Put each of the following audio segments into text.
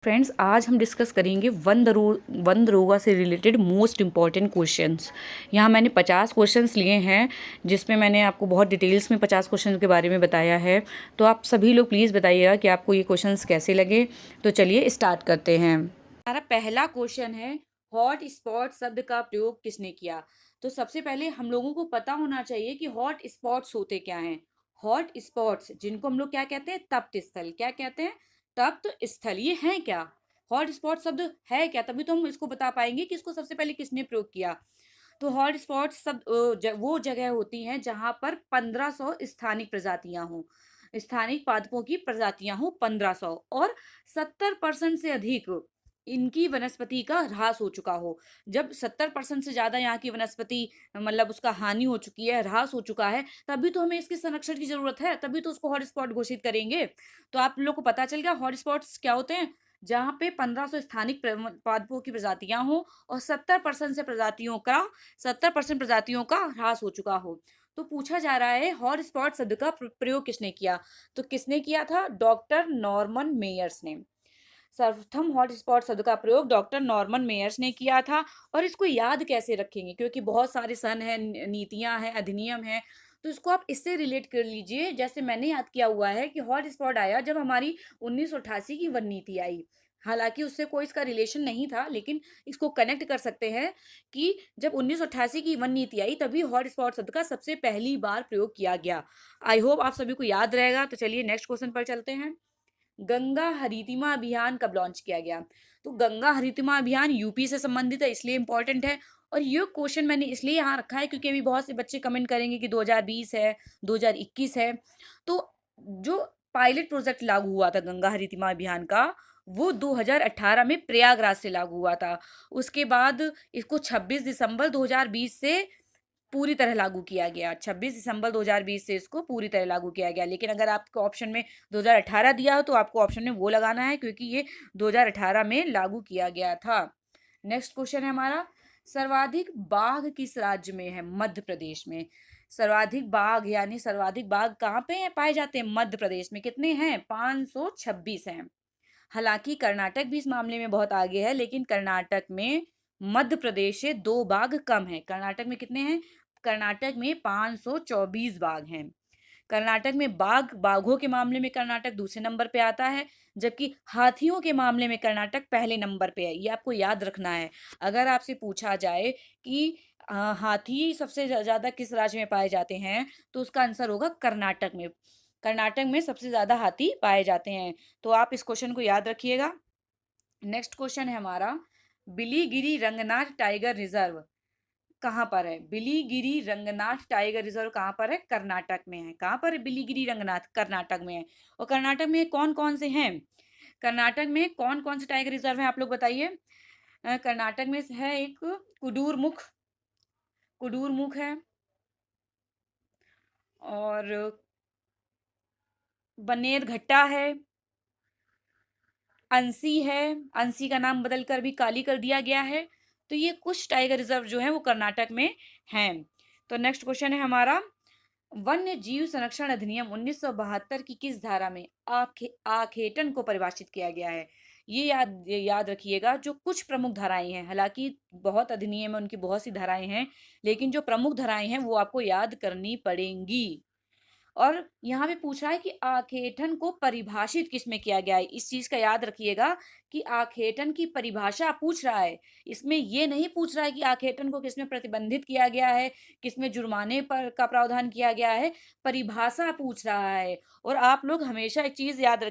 Friends, आज हम discuss करेंगे वन दरोगा से रिलेटेड मोस्ट इम्पॉर्टेंट क्वेश्चंस। यहाँ मैंने 50 क्वेश्चंस लिए हैं, जिसमें मैंने आपको बहुत डिटेल्स में 50 क्वेश्चन के बारे में बताया है। तो आप सभी लोग प्लीज़ बताइएगा कि आपको ये क्वेश्चंस कैसे लगे। तो चलिए स्टार्ट करते हैं। हमारा पहला क्वेश्चन है, हॉट स्पॉट शब्द का प्रयोग किसने किया? तो सबसे पहले हम लोगों को पता होना चाहिए कि हॉट स्पॉट्स होते क्या हैं। हॉट स्पॉट्स, जिनको हम लोग क्या कहते हैं, तप्त स्थल। क्या कहते हैं? तप्त स्थल। ये हैं क्या? हॉट स्पॉट शब्द है क्या? तभी तो हम इसको बता पाएंगे कि इसको सबसे पहले किसने प्रयोग किया। तो हॉट स्पॉट शब्द वो जगह होती हैं जहां पर 1500 स्थानिक प्रजातियां हों। स्थानिक पादपों की प्रजातियां हों 1500, और 70% से अधिक इनकी वनस्पति का ह्रास हो चुका हो। जब 70% से ज्यादा यहाँ की वनस्पति, मतलब उसका हानि हो चुकी है, ह्रास हो चुका है, तभी तो हमें इसके संरक्षण की जरूरत है, तभी तो उसको हॉटस्पॉट घोषित करेंगे। तो आप लोग को पता चल गया हॉटस्पॉट्स क्या होते हैं। जहाँ पे 1500 स्थानिक पादपों की प्रजातियां हो और 70% प्रजातियों का ह्रास हो चुका हो। तो पूछा जा रहा है हॉटस्पॉट शब्द का प्रयोग किसने किया? तो किसने किया था? डॉक्टर नॉर्मन मेयर्स ने। सर्वप्रथम हॉटस्पॉट शब्द का प्रयोग डॉक्टर नॉर्मन मेयर्स ने किया था। और इसको याद कैसे रखेंगे, क्योंकि बहुत सारे सन हैं, नीतियां हैं, अधिनियम हैं। तो इसको आप इससे रिलेट कर लीजिए, जैसे मैंने याद किया हुआ है कि हॉटस्पॉट आया जब हमारी 1988 की वन नीति आई। हालांकि उससे कोई इसका रिलेशन नहीं था, लेकिन इसको कनेक्ट कर सकते हैं कि जब 1988 की वन नीति आई तभी हॉटस्पॉट शब्द का सबसे पहली बार प्रयोग किया गया। आई होप आप सभी को याद रहेगा। तो चलिए नेक्स्ट क्वेश्चन पर चलते हैं। गंगा हरितिमा अभियान कब लॉन्च किया गया? तो गंगा हरितिमा अभियान यूपी से संबंधित है, इसलिए इंपॉर्टेंट है। और ये क्वेश्चन मैंने इसलिए यहाँ रखा है क्योंकि अभी बहुत से बच्चे कमेंट करेंगे कि 2020 है, 2021 है। तो जो पायलट प्रोजेक्ट लागू हुआ था गंगा हरितिमा अभियान का, वो 2018 में प्रयागराज से लागू हुआ था। उसके बाद इसको 26 दिसंबर 2020 से पूरी तरह लागू किया गया। 26 दिसंबर 2020 से इसको पूरी तरह लागू किया गया। लेकिन अगर आपको ऑप्शन में 2018 दिया हो तो आपको ऑप्शन में वो लगाना है, क्योंकि ये 2018 में लागू किया गया था। नेक्स्ट क्वेश्चन है हमारा, सर्वाधिक बाघ किस राज्य में है? मध्य प्रदेश में। सर्वाधिक बाघ यानी सर्वाधिक बाघ कहाँ पे है पाए जाते हैं? मध्य प्रदेश में। कितने हैं? 526 हैं। हालांकि कर्नाटक भी इस मामले में बहुत आगे है, लेकिन कर्नाटक में मध्य प्रदेश से 2 बाघ कम है। कर्नाटक में कितने हैं? कर्नाटक में 524 बाघ हैं। कर्नाटक में बाघों के मामले में कर्नाटक दूसरे नंबर पे आता है, जबकि हाथियों के मामले में कर्नाटक पहले नंबर पे है। ये आपको याद रखना है। अगर आपसे पूछा जाए कि हाथी सबसे ज्यादा किस राज्य में पाए जाते हैं, तो उसका आंसर होगा कर्नाटक में। कर्नाटक में सबसे ज्यादा हाथी पाए जाते हैं। तो आप इस क्वेश्चन को याद रखिएगा। नेक्स्ट क्वेश्चन है हमारा, बिलीगिरी रंगनाथ टाइगर रिजर्व कहाँ पर है? बिलीगिरी रंगनाथ टाइगर रिजर्व कहाँ पर है? कर्नाटक में है। कहाँ पर है बिलीगिरी रंगनाथ? कर्नाटक में है। और कर्नाटक में कौन कौन से हैं? कर्नाटक में कौन कौन से टाइगर रिजर्व हैं, आप लोग बताइए। कर्नाटक में है एक कुडूरमुख, कुडूरमुख है, और बनेरघट्टा है, अंसी है। अंसी का नाम बदलकर भी काली कर दिया गया है। तो ये कुछ टाइगर रिजर्व जो है वो कर्नाटक में हैं। तो नेक्स्ट क्वेश्चन है हमारा, वन्य जीव संरक्षण अधिनियम 1972 की किस धारा में आखेटन को परिभाषित किया गया है? ये याद रखिएगा। जो कुछ प्रमुख धाराएं हैं, हालांकि बहुत अधिनियम है, उनकी बहुत सी धाराएं हैं, लेकिन जो प्रमुख धाराएं हैं वो आपको याद करनी पड़ेंगी। और यहाँ पे पूछ रहा है कि आखेटन को परिभाषित किसमें किया गया है। इस चीज का याद रखिएगा कि आखेटन की परिभाषा पूछ रहा है। इसमें ये नहीं पूछ रहा है कि आखेटन को किसमें प्रतिबंधित किया गया है, किसमें जुर्माने पर का प्रावधान किया गया है। परिभाषा पूछ रहा है। और आप लोग हमेशा एक चीज याद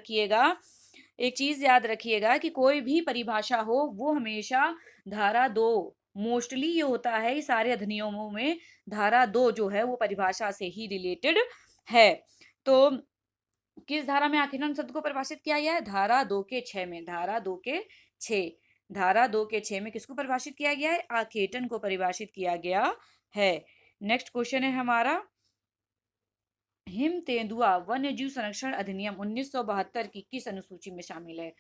रखिएगा कि कोई भी परिभाषा हो वो हमेशा धारा 2, मोस्टली ये होता है इस सारे अधिनियमों में, धारा 2 जो है वो परिभाषा से ही रिलेटेड है। तो किस धारा में आखेटन शब्द को परिभाषित किया गया है? धारा 2 के 6 में। धारा 2 के 6, धारा 2 के 6 में किसको परिभाषित किया गया है? आखेटन को परिभाषित किया गया है। नेक्स्ट क्वेश्चन है हमारा, हिम तेंदुआ वन्य जीव संरक्षण अधिनियम 1972 की किस अनुसूची में शामिल है?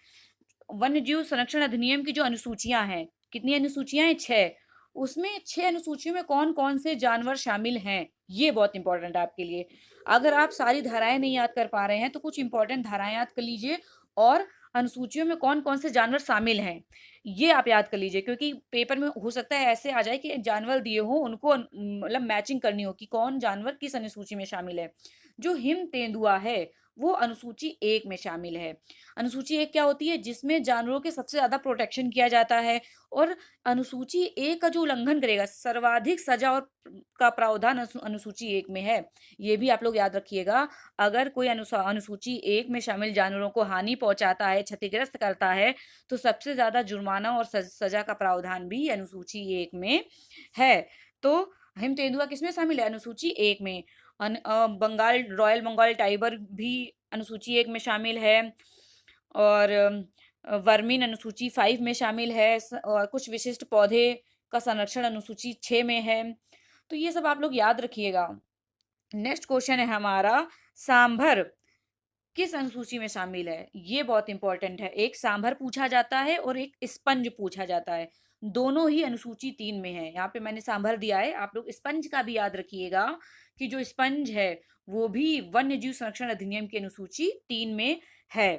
वन्य जीव संरक्षण अधिनियम की जो अनुसूचियां हैं, कितनी अनुसूचियां हैं? 6। उसमें 6 अनुसूचियों में कौन कौन से जानवर शामिल हैं, ये बहुत इंपॉर्टेंट है आपके लिए। अगर आप सारी धाराएं नहीं याद कर पा रहे हैं तो कुछ इंपॉर्टेंट धाराएं याद कर लीजिए, और अनुसूचियों में कौन-कौन से जानवर शामिल हैं? ये आप याद कर लीजिए, क्योंकि पेपर में हो सकता है ऐसे आ जाए कि जानवर दिए हों, उनको मतलब मैचिंग करनी हो कि कौन जानवर किस अनुसूची में शामिल है। जो हिम तेंदुआ है, वो अनुसूची 1 में शामिल है। अनुसूची 1 क्या होती है? जिसमें जानवरों के सबसे ज़्यादा प्रोटेक्शन किया जाता है, और अनुसूची 1 का जो उल्लंघन करेगा, सर्वाधिक सज़ा और का प्रावधान अनुसूची 1 में है। ये भी आप लोग याद रखिएगा। अगर कोई अनुसूची 1 में शामिल जानवरों को हानि पहुँचाता है, क्षतिग्रस्त करता है, तो सबसे ज़्यादा जुर्माना और सज़ा का प्रावधान भी अनुसूची 1 में है। तो हिम तेंदुआ किसमें शामिल है? अनुसूची 1 में। बंगाल रॉयल बंगाल टाइगर भी अनुसूची 1 में शामिल है, और वर्मीन अनुसूची 5 में शामिल है, और कुछ विशिष्ट पौधे का संरक्षण अनुसूची 6 में है। तो ये सब आप लोग याद रखिएगा। नेक्स्ट क्वेश्चन है हमारा, सांभर किस अनुसूची में शामिल है? ये बहुत इंपॉर्टेंट है। एक सांभर पूछा जाता है और एक स्पंज पूछा जाता है। दोनों ही अनुसूची 3 में है। यहाँ पे मैंने सांभर दिया है, आप लोग स्पंज का भी याद रखिएगा कि जो स्पंज है वो भी वन्यजीव संरक्षण अधिनियम की अनुसूची 3 में है।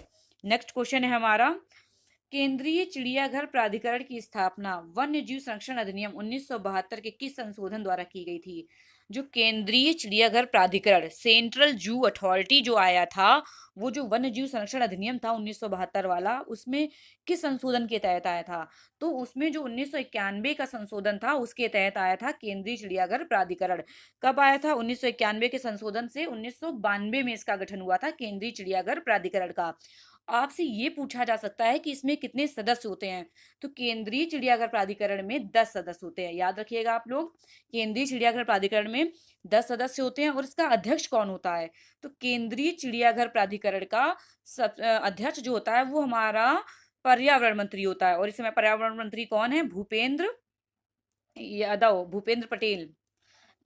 नेक्स्ट क्वेश्चन है हमारा, केंद्रीय चिड़ियाघर प्राधिकरण की स्थापना वन्यजीव संरक्षण अधिनियम 1972 के किस संशोधन द्वारा की गई थी? जो केंद्रीय चिड़ियाघर प्राधिकरण, सेंट्रल जू अथॉरिटी जो आया था, वो जो वन्यजीव संरक्षण अधिनियम था 1972 वाला, उसमें किस संशोधन के तहत आया था? तो उसमें जो 1991 का संशोधन था, उसके तहत आया था केंद्रीय चिड़ियाघर प्राधिकरण। कब आया था? 1991 के संशोधन से 1992 में इसका गठन हुआ था, केंद्रीय चिड़ियाघर प्राधिकरण का। आपसे ये पूछा जा सकता है कि इसमें कितने सदस्य होते हैं? तो केंद्रीय चिड़ियाघर प्राधिकरण में 10 सदस्य होते हैं। याद रखिएगा आप लोग, केंद्रीय चिड़ियाघर प्राधिकरण में 10 सदस्य होते हैं, और इसका अध्यक्ष कौन होता है? तो केंद्रीय चिड़ियाघर प्राधिकरण का अध्यक्ष जो होता है वो हमारा पर्यावरण मंत्री होता है, और इस समय पर्यावरण मंत्री कौन है? भूपेंद्र यादव, भूपेंद्र पटेल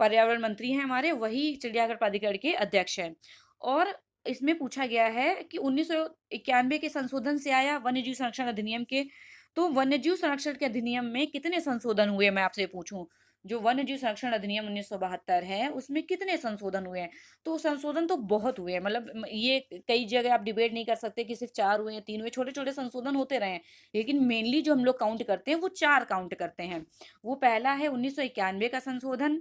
पर्यावरण मंत्री हैं हमारे, वही चिड़ियाघर प्राधिकरण के अध्यक्ष हैं। और इसमें पूछा गया है कि 1991 के संशोधन से आया वन्यजीव संरक्षण अधिनियम के। तो वन्यजीव संरक्षण के अधिनियम में कितने संशोधन हुए, मैं आपसे पूछूं? जो वन्यजीव संरक्षण अधिनियम 1972 है, उसमें कितने संशोधन हुए हैं? तो संशोधन तो बहुत हुए हैं, मतलब ये कई जगह आप डिबेट नहीं कर सकते कि सिर्फ 4 हुए हैं, 3 हुए, छोटे छोटे संशोधन होते रहे हैं। लेकिन मेनली जो हम लोग काउंट करते हैं वो 4 काउंट करते हैं। वो पहला है 1991 का संशोधन,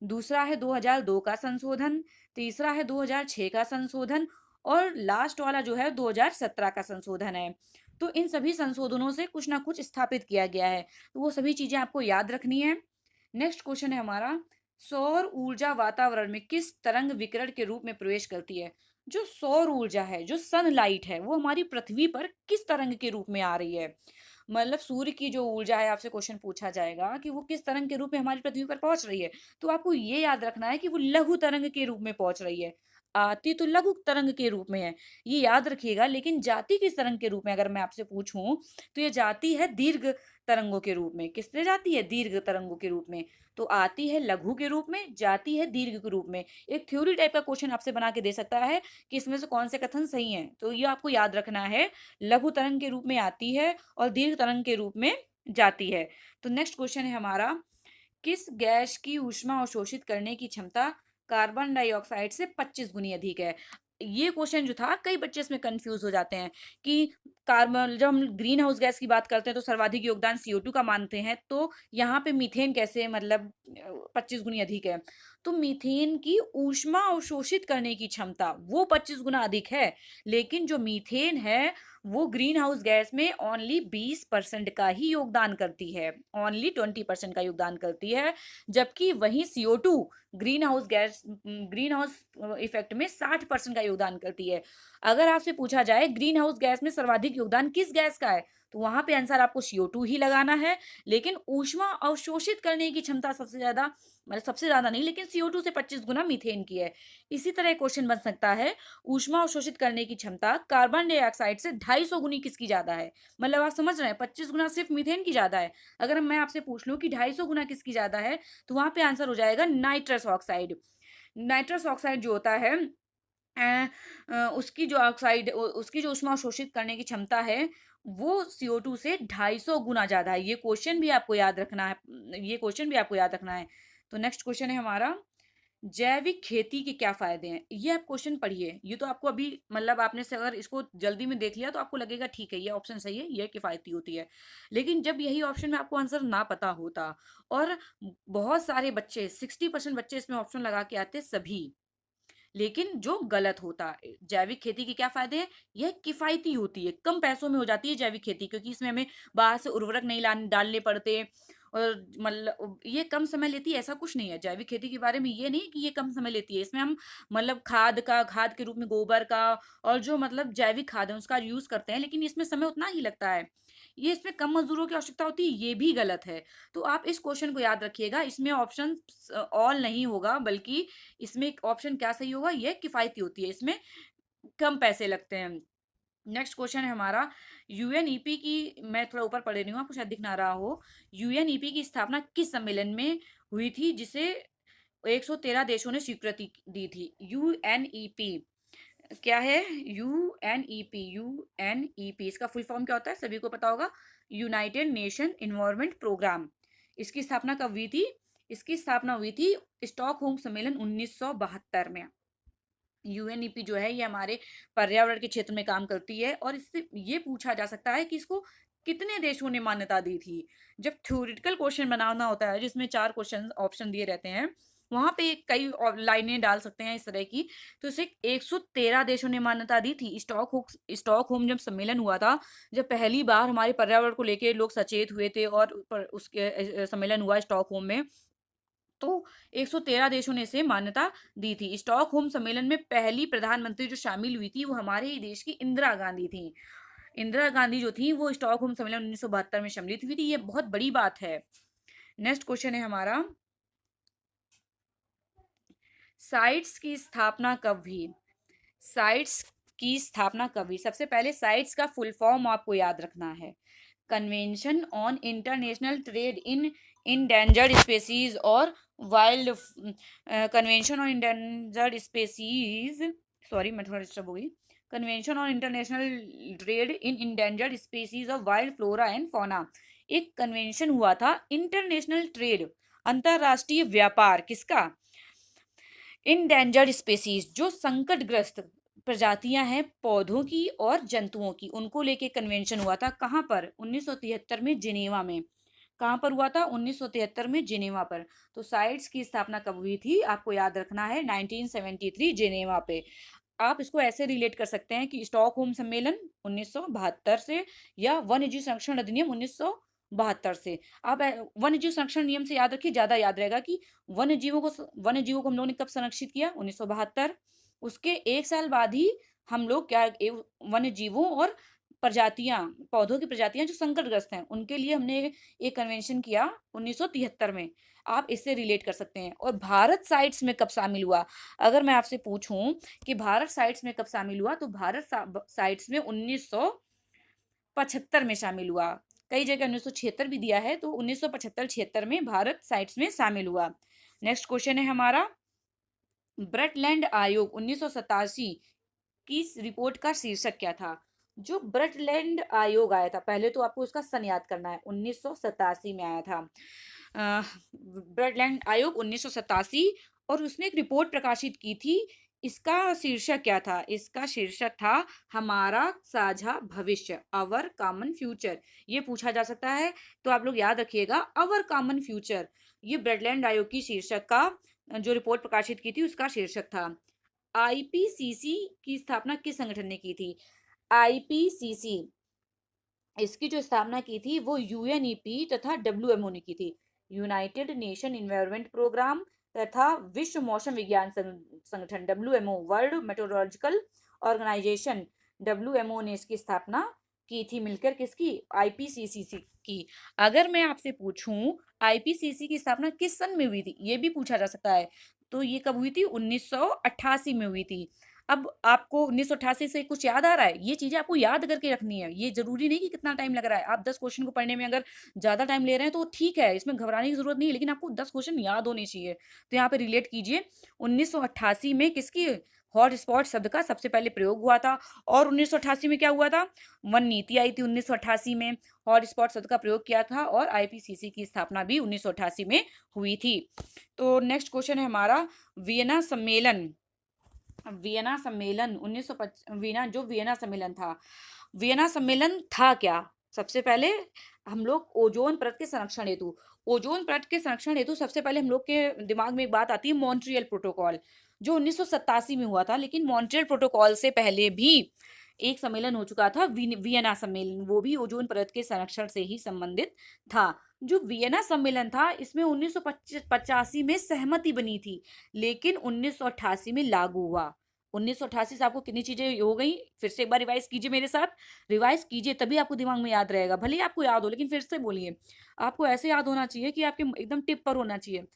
दूसरा है 2002 का संशोधन, तीसरा है 2006 का संशोधन, और लास्ट वाला जो है 2017 का संशोधन है। तो इन सभी संशोधनों से कुछ ना कुछ स्थापित किया गया है, तो वो सभी चीजें आपको याद रखनी है। नेक्स्ट क्वेश्चन है हमारा, सौर ऊर्जा वातावरण में किस तरंग विकिरण के रूप में प्रवेश करती है? जो सौर ऊर्जा है, जो सनलाइट है, वो हमारी पृथ्वी पर किस तरंग के रूप में आ रही है? मतलब सूर्य की जो ऊर्जा है, आपसे क्वेश्चन पूछा जाएगा कि वो किस तरंग के रूप में हमारी पृथ्वी पर पहुंच रही है। तो आपको ये याद रखना है कि वो लघु तरंग के रूप में पहुंच रही है। आती तो लघु तरंग के रूप में है, ये याद रखिएगा। लेकिन जाती किस तरंग के रूप में अगर मैं आपसे पूछूं, तो ये जाती है दीर्घ तरंगों के रूप में। किससे जाती है? दीर्घ तरंगों के रूप में। तो आती है लघु के रूप में, जाती है दीर्घ के रूप में। एक थ्योरी टाइप का क्वेश्चन आपसे बना के दे सकता है कि इसमें से कौन से कथन सही हैं। तो ये आपको याद रखना है, लघु तरंग के रूप में आती है और दीर्घ तरंग के रूप में जाती है। तो नेक्स्ट क्वेश्चन है हमारा, किस गैस की ऊष्मा अवशोषित करने की क्षमता कार्बन डाइऑक्साइड से 25 गुनी अधिक है? ये क्वेश्चन जो था, कई बच्चे इसमें कंफ्यूज हो जाते हैं कि कार्बन, जब हम ग्रीन हाउस गैस की बात करते हैं तो सर्वाधिक योगदान CO2 का मानते हैं, तो यहाँ पे मीथेन कैसे, मतलब 25 गुनी अधिक है? तो मीथेन की ऊष्मा अवशोषित करने की क्षमता वो 25 गुना अधिक है, लेकिन जो मीथेन है वो ग्रीन हाउस गैस में ओनली 20% का ही योगदान करती है, ओनली 20% का योगदान करती है। जबकि वही CO2 ग्रीन हाउस इफेक्ट में 60% का योगदान करती है। अगर आपसे पूछा जाए ग्रीन हाउस गैस में सर्वाधिक योगदान किस गैस का है, तो वहां पे आंसर आपको CO2 ही लगाना है। लेकिन ऊष्मा अवशोषित करने की क्षमता सबसे ज्यादा, मतलब सबसे ज्यादा नहीं, लेकिन CO2 से 25 गुना मीथेन की है। इसी तरह क्वेश्चन बन सकता है, ऊष्मा अवशोषित करने की क्षमता कार्बन डाइऑक्साइड से 250 गुनी किसकी ज्यादा है? मतलब आप समझ रहे हैं, 25 गुना सिर्फ मीथेन की ज्यादा है। अगर मैं आपसे पूछ लूं कि 250 गुना किसकी ज्यादा है, तो वहां पे आंसर हो जाएगा नाइट्रस ऑक्साइड। नाइट्रस ऑक्साइड जो होता है, उसकी जो ऊष्मा अवशोषित करने की क्षमता है वो CO2 से 250 गुना ज्यादा है। ये क्वेश्चन भी आपको याद रखना है, ये क्वेश्चन भी आपको याद रखना है। तो नेक्स्ट क्वेश्चन है हमारा, जैविक खेती के क्या फायदे हैं? ये आप क्वेश्चन पढ़िए। ये तो आपको अभी मतलब आपने से अगर इसको जल्दी में देख लिया तो आपको लगेगा ठीक है, ये ऑप्शन सही है, ये किफ़ायती होती है। लेकिन जब यही ऑप्शन में आपको आंसर ना पता होता और बहुत सारे बच्चे 60% बच्चे इसमें ऑप्शन लगा के आते सभी, लेकिन जो गलत होता। जैविक खेती के क्या फ़ायदे हैं? यह किफ़ायती होती है, कम पैसों में हो जाती है जैविक खेती क्योंकि इसमें हमें बाहर से उर्वरक नहीं डालने पड़ते और मतलब ये कम समय लेती है ऐसा कुछ नहीं है। जैविक खेती के बारे में ये नहीं कि ये कम समय लेती है। इसमें हम मतलब खाद के रूप में गोबर का और जो मतलब जैविक खाद है उसका यूज़ करते हैं, लेकिन इसमें समय उतना ही लगता है। ये इसमें कम मज़दूरों की आवश्यकता होती है, ये भी गलत है। तो आप इस क्वेश्चन को याद रखिएगा, इसमें ऑप्शन ऑल नहीं होगा बल्कि इसमें एक ऑप्शन क्या सही होगा, ये किफ़ायती होती है, इसमें कम पैसे लगते हैं। नेक्स्ट क्वेश्चन है हमारा यूएनईपी की, मैं थोड़ा ऊपर पढ़ रही हूँ, आपको शायद दिख ना रहा हो। यूएनईपी की स्थापना किस सम्मेलन में हुई थी जिसे 113 देशों ने स्वीकृति दी थी? यूएनईपी क्या है? यूएनईपी इसका फुल फॉर्म क्या होता है? सभी को पता होगा, यूनाइटेड नेशन इन्वायरमेंट प्रोग्राम। इसकी स्थापना कब हुई थी? इसकी स्थापना हुई थी स्टॉकहोम सम्मेलन 1972 में। यूएनईपी जो है ये हमारे पर्यावरण के क्षेत्र में काम करती है और इससे ये पूछा जा सकता है कि इसको कितने देशों ने मान्यता दी थी। जब थ्योरेटिकल क्वेश्चन बनाना होता है जिसमें 4 क्वेश्चन ऑप्शन दिए रहते हैं, वहां पे कई लाइनें डाल सकते हैं इस तरह की। तो इसे 113 देशों ने मान्यता दी थी। स्टॉकहोम जब सम्मेलन हुआ था, जब पहली बार हमारे पर्यावरण को लेके लोग सचेत हुए थे और उसके सम्मेलन हुआ स्टॉकहोम में, तो 113 देशों ने इसे मान्यता दी थी। स्टॉकहोम सम्मेलन में पहली प्रधानमंत्री जो शामिल हुई थी वो हमारे ही देश की इंदिरा गांधी थी। इंदिरा गांधी जो थी वो स्टॉकहोम सम्मेलन 1972 में सम्मिलित हुई थी। ये बहुत बड़ी बात है। नेक्स्ट क्वेश्चन है हमारा, साइट्स की स्थापना कब हुई? साइट्स की स्थापना कब हुई? सबसे पहले साइट्स का फुल फॉर्म आपको याद रखना है। Convention on international trade in endangered species और wild, convention on endangered species, sorry मैं थोड़ा डिस्टर्ब हो गई। Convention on international trade in endangered species of wild flora and fauna. एक कन्वेंशन हुआ था इंटरनेशनल ट्रेड, अंतरराष्ट्रीय व्यापार, किसका? इंडेंजर्ड स्पेसीज, जो संकटग्रस्त प्रजातियां हैं पौधों की और जंतुओं की, उनको लेके कन्वेंशन हुआ था। कहाँ पर? 1973 में जिनेवा में। कहाँ पर हुआ था? 1973 में जिनेवा पर। तो साइट्स की स्थापना कब हुई थी? आपको याद रखना है 1973 जिनेवा पे। आप इसको ऐसे रिलेट कर सकते हैं कि स्टॉकहोम सम्मेलन 1972 से या वन्य जीव संरक्षण अधिनियम 1972 से। आप वन्य जीव संरक्षण नियम से याद रखिए, ज्यादा याद रहेगा कि वन्य जीवों को हम लोगों ने कब संरक्षित किया? 1972। उसके एक साल बाद ही हम लोग क्या वन्य जीवों और प्रजातियां, पौधों की प्रजातियां जो संकटग्रस्त हैं उनके लिए हमने एक कन्वेंशन किया 1973 में। आप इससे रिलेट कर सकते हैं। और भारत साइट्स में कब शामिल हुआ? अगर मैं आपसे पूछूं कि भारत साइट्स में कब शामिल हुआ, तो भारत साइट्स में 1975 में शामिल हुआ। कई जगह 1976 भी दिया है, तो 1975-76 में भारत साइट्स में शामिल हुआ। नेक्स्ट क्वेश्चन है हमारा, ब्रटलैंड आयोग 1987 की रिपोर्ट का शीर्षक क्या था? जो ब्रटलैंड आयोग आया था, पहले तो आपको उसका सन याद करना है, 1987 में आया था। ब्रटलैंड आयोग 1987, और उसने एक रिपोर्ट प्रकाशित की थी। इसका शीर्षक क्या था? इसका शीर्षक था हमारा साझा भविष्य, अवर कॉमन फ्यूचर। ये पूछा जा सकता है, तो आप लोग याद रखिएगा, अवर कॉमन फ्यूचर। ये ब्रटलैंड आयोग की शीर्षक का जो रिपोर्ट प्रकाशित की थी उसका शीर्षक था। आईपीसीसी की स्थापना किस संगठन ने की थी? आईपीसीसी, इसकी जो स्थापना की थी वो यूएनईपी तथा डब्ल्यूएमओ ने की थी। यूनाइटेड नेशन इन्वायरमेंट प्रोग्राम तथा विश्व मौसम विज्ञान संगठन WMO, world meteorological organisation WMO ने इसकी स्थापना की थी मिलकर, किसकी? आईपीसीसी की। अगर मैं आपसे पूछूं आईपीसीसी की स्थापना किस सन में हुई थी, ये भी पूछा जा सकता है। तो ये कब हुई थी? 1988 में हुई थी। अब आपको 1988 से कुछ याद आ रहा है? ये चीजें आपको याद करके रखनी है। ये जरूरी नहीं कि कितना टाइम लग रहा है। आप 10 क्वेश्चन को पढ़ने में अगर ज्यादा टाइम ले रहे हैं तो ठीक है, इसमें घबराने की जरूरत नहीं है, लेकिन आपको 10 क्वेश्चन याद होने चाहिए। तो यहाँ पे रिलेट कीजिए, 1988 में किसकी हॉटस्पॉट शब्द का सबसे पहले प्रयोग हुआ था। और 1988 में क्या हुआ था? वन नीति आई थी 1988 में, हॉटस्पॉट शब्द का प्रयोग किया था, और आईपीसीसी की स्थापना भी 1988 में हुई थी। तो नेक्स्ट क्वेश्चन है हमारा, वियना सम्मेलन। वियना सम्मेलन 1905, वियना सम्मेलन था, वियना सम्मेलन था क्या? सबसे पहले हम लोग ओजोन परत के संरक्षण हेतु, ओजोन परत के संरक्षण हेतु सबसे पहले हम लोग के दिमाग में एक बात आती है, मॉन्ट्रियल प्रोटोकॉल, जो 1987 में हुआ था। लेकिन मॉन्ट्रियल प्रोटोकॉल से पहले भी एक सम्मेलन हो चुका था, वियना सम्मेलन, वो भी ओजोन परत के संरक्षण से ही संबंधित था। जो वियना सम्मेलन था, इसमें 1985 में सहमति बनी थी, लेकिन 1988 में लागू हुआ। 1988 से आपको कितनी चीजें हो गई, फिर से एक बार रिवाइज कीजिए मेरे साथ, रिवाइज कीजिए तभी आपको दिमाग में याद रहेगा। भले ही आपको याद हो, लेकिन फिर से बोलिए, आपको ऐसे याद होना चाहिए कि आपके एकदम टिप पर होना चाहिए।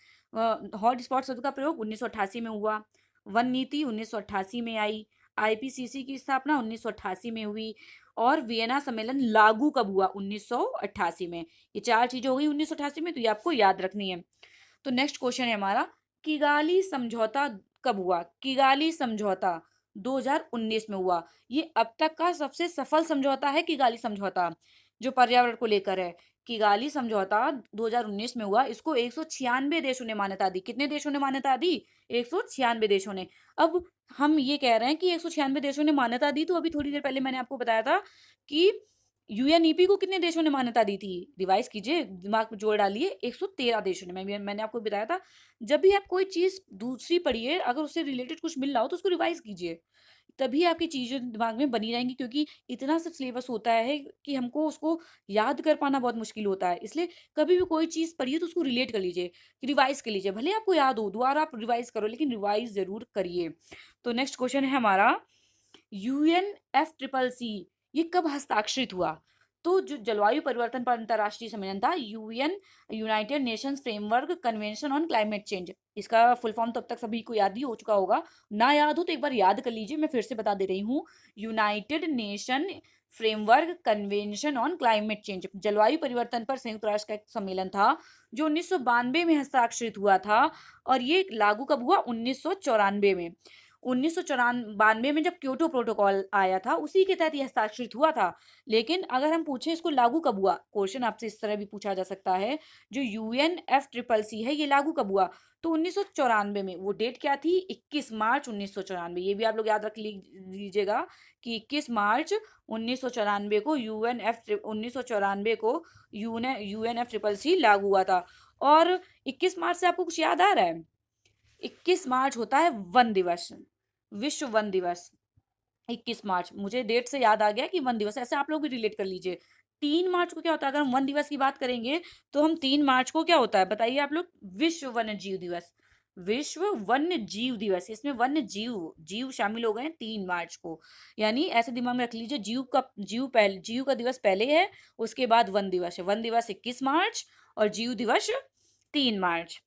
हॉट स्पॉट शब्द का प्रयोग 1988 में हुआ, वन नीति 1988 में आई, आईपीसीसी की स्थापना 1988 में हुई, और वियना सम्मेलन लागू कब हुआ? 1988 में। ये चार चीजें हो गई 1988 में, तो ये आपको याद रखनी है। तो नेक्स्ट क्वेश्चन है हमारा, किगाली समझौता कब हुआ? किगाली समझौता 2019 में हुआ। ये अब तक का सबसे सफल समझौता है किगाली समझौता, जो पर्यावरण को लेकर है। किगाली समझौता 2019 में हुआ, इसको 196 देशों ने मान्यता दी। कितने देशों ने मान्यता दी? 196 देशों ने। अब हम ये कह रहे हैं कि 196 देशों ने मान्यता दी, तो अभी थोड़ी देर पहले मैंने आपको बताया था कि यूएनईपी को कितने देशों ने मान्यता दी थी? रिवाइज कीजिए, दिमाग में जोड़ डालिए, 113 देशों ने। मैंने आपको बताया था, जब भी आप कोई चीज दूसरी पढ़िए, अगर उससे रिलेटेड कुछ मिल रहा हो तो उसको रिवाइज कीजिए, तभी आपकी चीजें दिमाग में बनी रहेंगी। क्योंकि इतना सब सिलेबस होता है कि हमको उसको याद कर पाना बहुत मुश्किल होता है। इसलिए कभी भी कोई चीज पढ़िए तो उसको रिलेट कर लीजिए, रिवाइज कर लीजिए। भले आपको याद हो, दोबारा आप रिवाइज करो, लेकिन रिवाइज जरूर करिए। तो नेक्स्ट क्वेश्चन है हमारा, यूएनएफसीसीसी ये कब हस्ताक्षरित हुआ? तो जो जलवायु परिवर्तन पर अंतर्राष्ट्रीय सम्मेलन था, United Nations framework convention on climate change, इसका फुल फॉर्म तो अब तक सभी को याद ही हो चुका होगा। ना याद हो तो एक बार याद कर लीजिए, मैं फिर से बता दे रही हूँ। United nation framework convention on climate change, जलवायु परिवर्तन पर संयुक्त राष्ट्र का एक सम्मेलन था, जो 1992 में हस्ताक्षरित हुआ था। और ये लागू कब हुआ? 1994 में। 1992 में जब क्योटो प्रोटोकॉल आया था, उसी के तहत यह हस्ताक्षरित हुआ था। लेकिन अगर हम पूछे इसको लागू कब हुआ, क्वेश्चन आपसे इस तरह भी पूछा जा सकता है, जो यूएनएफसीसीसी है, ये लागू कब हुआ? तो 1994 में। वो डेट क्या थी? 21 मार्च 1994। ये भी आप लोग याद रख लीजिएगा कि 21 मार्च 1994 को यूएनएफसीसीसी लागू हुआ था। और 21 मार्च से आपको कुछ याद आ रहा है? 21 मार्च होता है वन दिवस, विश्व वन दिवस। 21 मार्च, मुझे डेट से याद आ गया कि वन दिवस, ऐसे आप लोग भी रिलेट कर लीजिए। 3 मार्च को क्या होता है? अगर हम वन दिवस की बात करेंगे तो हम 3 मार्च को क्या होता है बताइए आप लोग? विश्व वन्य जीव दिवस। विश्व वन्य जीव दिवस, इसमें वन्य जीव जीव शामिल हो गए हैं 3 मार्च को। यानी ऐसे दिमाग में रख लीजिए, जीव का दिवस पहले है, उसके बाद वन दिवस है। वन दिवस 21 मार्च और जीव दिवस 3 मार्च।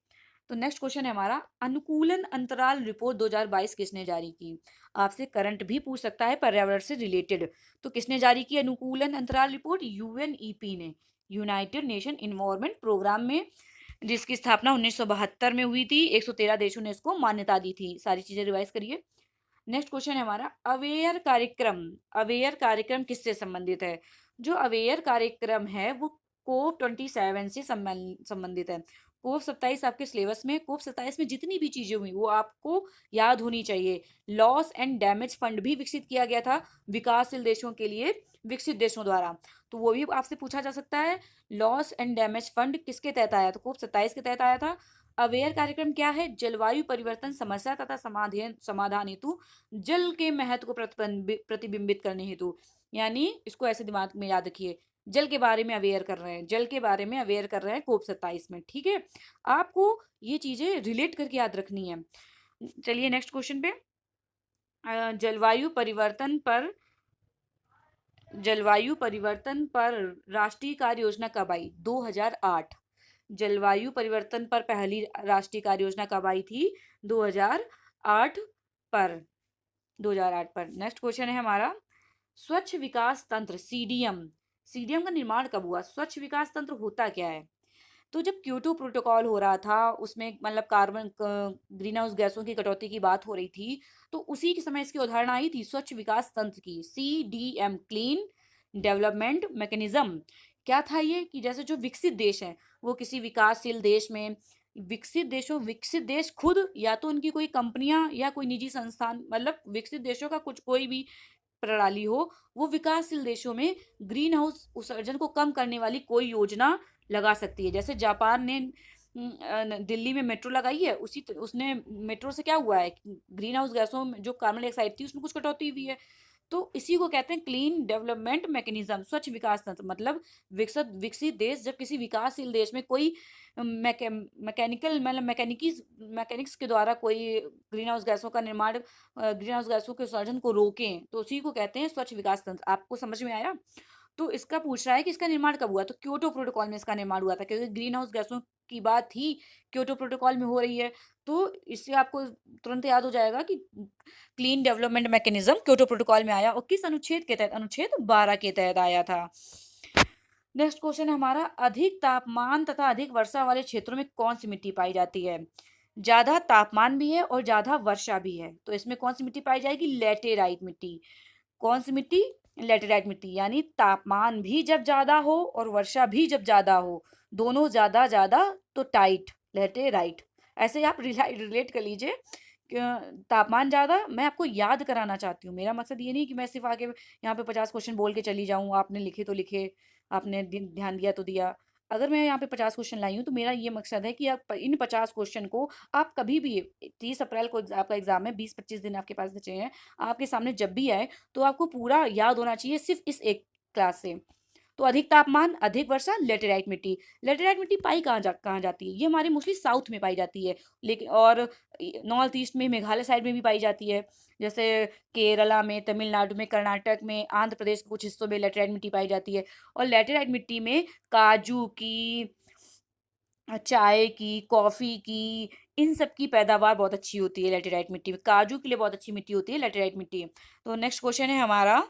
तो नेक्स्ट क्वेश्चन है हमारा, अनुकूलन अंतराल रिपोर्ट 2022 किसने जारी की? आपसे करंट भी पूछ सकता है, पर्यावरण से रिलेटेड। तो किसने जारी की अनुकूलन अंतराल रिपोर्ट? यूएनईपी ने, यूनाइटेड नेशन इन्वायरमेंट प्रोग्राम में, जिसकी स्थापना 1972 में हुई थी। 113 देशों ने इसको मान्यता दी थी। सारी चीजें रिवाइज करिए। नेक्स्ट क्वेश्चन है हमारा, अवेयर कार्यक्रम। अवेयर कार्यक्रम किससे संबंधित है? जो अवेयर कार्यक्रम है वो कोप 27 से संबंधित है। कोप 27 आपके सिलेबस में, कोप 27 में जितनी भी चीजें हुई वो आपको याद होनी चाहिए। लॉस एंड डैमेज फंड भी विकसित किया गया था विकासशील देशों के लिए, विकसित देशों द्वारा। तो वो भी आपसे पूछा जा सकता है, लॉस एंड डैमेज फंड किसके तहत आया? तो कोप 27 के तहत आया था। अवेयर कार्यक्रम क्या है? जलवायु परिवर्तन समस्या तथा समाधान हेतु जल के महत्व को प्रतिबिंबित करने हेतु। यानी इसको ऐसे दिमाग में याद रखिए, जल के बारे में अवेयर कर रहे हैं, जल के बारे में अवेयर कर रहे हैं कोप 27 में। ठीक है, आपको ये चीजें रिलेट करके याद रखनी है। चलिए नेक्स्ट क्वेश्चन पे, जलवायु परिवर्तन पर, जलवायु परिवर्तन पर राष्ट्रीय कार्य योजना कब आई? 2008। जलवायु परिवर्तन पर पहली राष्ट्रीय कार्य योजना कब आई थी? 2008 पर, 2008 पर। नेक्स्ट क्वेश्चन है हमारा, स्वच्छ विकास तंत्र सीडीएम, सीडीएम का निर्माण कब हुआ? स्वच्छ विकास तंत्र होता क्या है? तो जब क्योटो प्रोटोकॉल हो रहा था, उसमें मतलब कार्बन ग्रीन हाउस गैसों की कटौती की बात हो रही थी, तो उसी के समय इसकी उदाहरण आई थी स्वच्छ विकास तंत्र की, CDM, क्लीन डेवलपमेंट मैकेनिज्म। क्या था ये कि जैसे जो विकसित देश हैं, वो किसी विकासशील देश में, विकसित देश खुद या तो उनकी कोई कंपनियां या कोई निजी संस्थान, मतलब विकसित देशों का कुछ कोई भी प्रणाली हो, वो विकासशील देशों में ग्रीन हाउस उत्सर्जन को कम करने वाली कोई योजना लगा सकती है। जैसे जापान ने दिल्ली में मेट्रो लगाई है, उसने मेट्रो से क्या हुआ है, ग्रीन हाउस गैसों में जो कार्बन डाइऑक्साइड थी उसमें कुछ कटौती हुई है। तो इसी को कहते हैं क्लीन डेवलपमेंट मैकेनिज्म, स्वच्छ विकास तंत्र। मतलब विकसित विकसित देश जब किसी विकासशील देश में कोई मैकेनिकल मतलब मैकेनिक्स के द्वारा कोई ग्रीन हाउस गैसों का निर्माण, ग्रीन हाउस गैसों के उत्सर्जन को रोकें, तो उसी को कहते हैं स्वच्छ विकास तंत्र। आपको समझ में आया? तो इसका पूछ रहा है कि इसका निर्माण कब हुआ, तो क्योटो प्रोटोकॉल में इसका निर्माण हुआ था, क्योंकि ग्रीन हाउस गैसों की बात ही क्योटो प्रोटोकॉल में हो रही है। तो इससे आपको तुरंत याद हो जाएगा कि clean development mechanism Kyoto protocol में आया, और किस अनुच्छेद के तहत, अनुच्छेद 12 के तहत आया था। नेक्स्ट क्वेश्चन है हमारा, अधिक तापमान तथा अधिक वर्षा वाले क्षेत्रों में कौन सी मिट्टी पाई जाती है? ज्यादा तापमान भी है और ज्यादा वर्षा भी है, तो इसमें कौन सी मिट्टी पाई जाएगी? लेटेराइट मिट्टी। कौन सी मिट्टी? लेटेराइट मिट्टी। यानी तापमान भी जब ज्यादा हो और वर्षा भी जब ज्यादा हो, दोनों ज्यादा ज्यादा, तो टाइट, लेटेराइट। ऐसे आप रिलेट कर लीजिए। तापमान ज्यादा, मैं आपको याद कराना चाहती हूँ, मेरा मकसद ये नहीं कि मैं सिर्फ आगे यहाँ पे 50 क्वेश्चन बोल के चली जाऊँ, आपने लिखे तो लिखे, आपने ध्यान दिया तो दिया। अगर मैं यहाँ पे 50 क्वेश्चन लाई हूँ, तो मेरा ये मकसद है कि आप इन 50 क्वेश्चन को आप कभी भी, 30 अप्रैल को आपका एग्जाम है, 20-25 दिन आपके पास बचे हैं, आपके सामने जब भी आए तो आपको पूरा याद होना चाहिए सिर्फ इस एक क्लास से। तो अधिक तापमान, अधिक वर्षा, लेटेराइट मिट्टी। लेटेराइट मिट्टी पाई कहाँ जाती है? ये हमारे मोस्टली साउथ में पाई जाती है, लेकिन और नॉर्थ ईस्ट में, मेघालय साइड में भी पाई जाती है। जैसे केरला में, तमिलनाडु में, कर्नाटक में, आंध्र प्रदेश के कुछ हिस्सों में लेटेराइट मिट्टी पाई जाती है। और लेटेराइट मिट्टी में काजू की, चाय की, कॉफी की, इन सब की पैदावार बहुत अच्छी होती है लेटेराइट मिट्टी में। काजू के लिए बहुत अच्छी मिट्टी होती है लेटेराइट मिट्टी। तो नेक्स्ट क्वेश्चन है हमारा,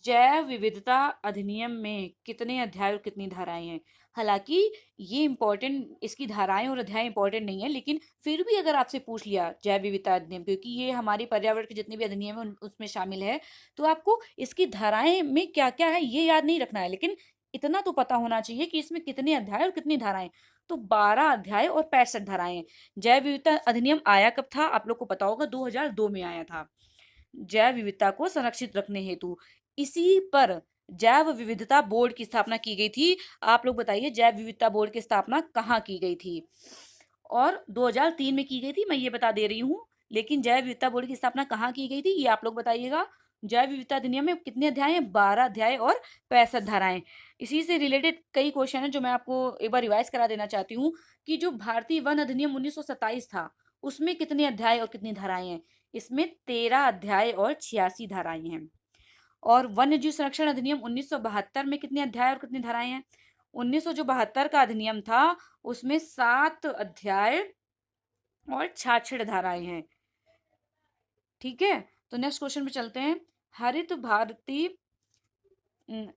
जैव विविधता अधिनियम में कितने अध्याय और कितनी धाराएं हैं? हालांकि ये इंपॉर्टेंट, इसकी धाराएं और अध्याय इंपॉर्टेंट नहीं है, लेकिन फिर भी अगर आपसे पूछ लिया जैव विविधता अधिनियम, क्योंकि ये हमारे पर्यावरण के जितने भी अधिनियम है उसमें शामिल है, तो आपको इसकी धाराएं में क्या क्या है ये याद नहीं रखना है, लेकिन इतना तो पता होना चाहिए कि इसमें कितने अध्याय और कितनी धाराएं। तो 12 अध्याय और 65 धाराएं हैं। जैव विविधता अधिनियम आया कब था? आप लोग को पता होगा, 2002 में आया था, जैव विविधता को संरक्षित रखने हेतु। इसी पर जैव विविधता बोर्ड की स्थापना की गई थी। आप लोग बताइए, जैव विविधता बोर्ड की स्थापना कहाँ की गई थी? और 2003 में की गई थी, मैं ये बता दे रही हूँ, लेकिन जैव विविधता बोर्ड की स्थापना कहाँ की गई थी ये आप लोग बताइएगा। जैव विविधता अधिनियम में कितने अध्याय हैं? 12 अध्याय और 65 धाराएं। इसी से रिलेटेड कई क्वेश्चन हैं जो मैं आपको एक बार रिवाइज करा देना चाहती हूँ, कि जो भारतीय वन अधिनियम 1927 था, उसमें कितने अध्याय और कितनी धाराएं हैं? इसमें 13 अध्याय और 86 धाराएं हैं। और वन्य जीव संरक्षण अधिनियम 1972 में कितने अध्याय और कितनी धाराएं हैं? 1972 का अधिनियम था, उसमें 7 अध्याय और 66 धाराएं हैं। ठीक है, तो नेक्स्ट क्वेश्चन पे चलते हैं। हरित भारती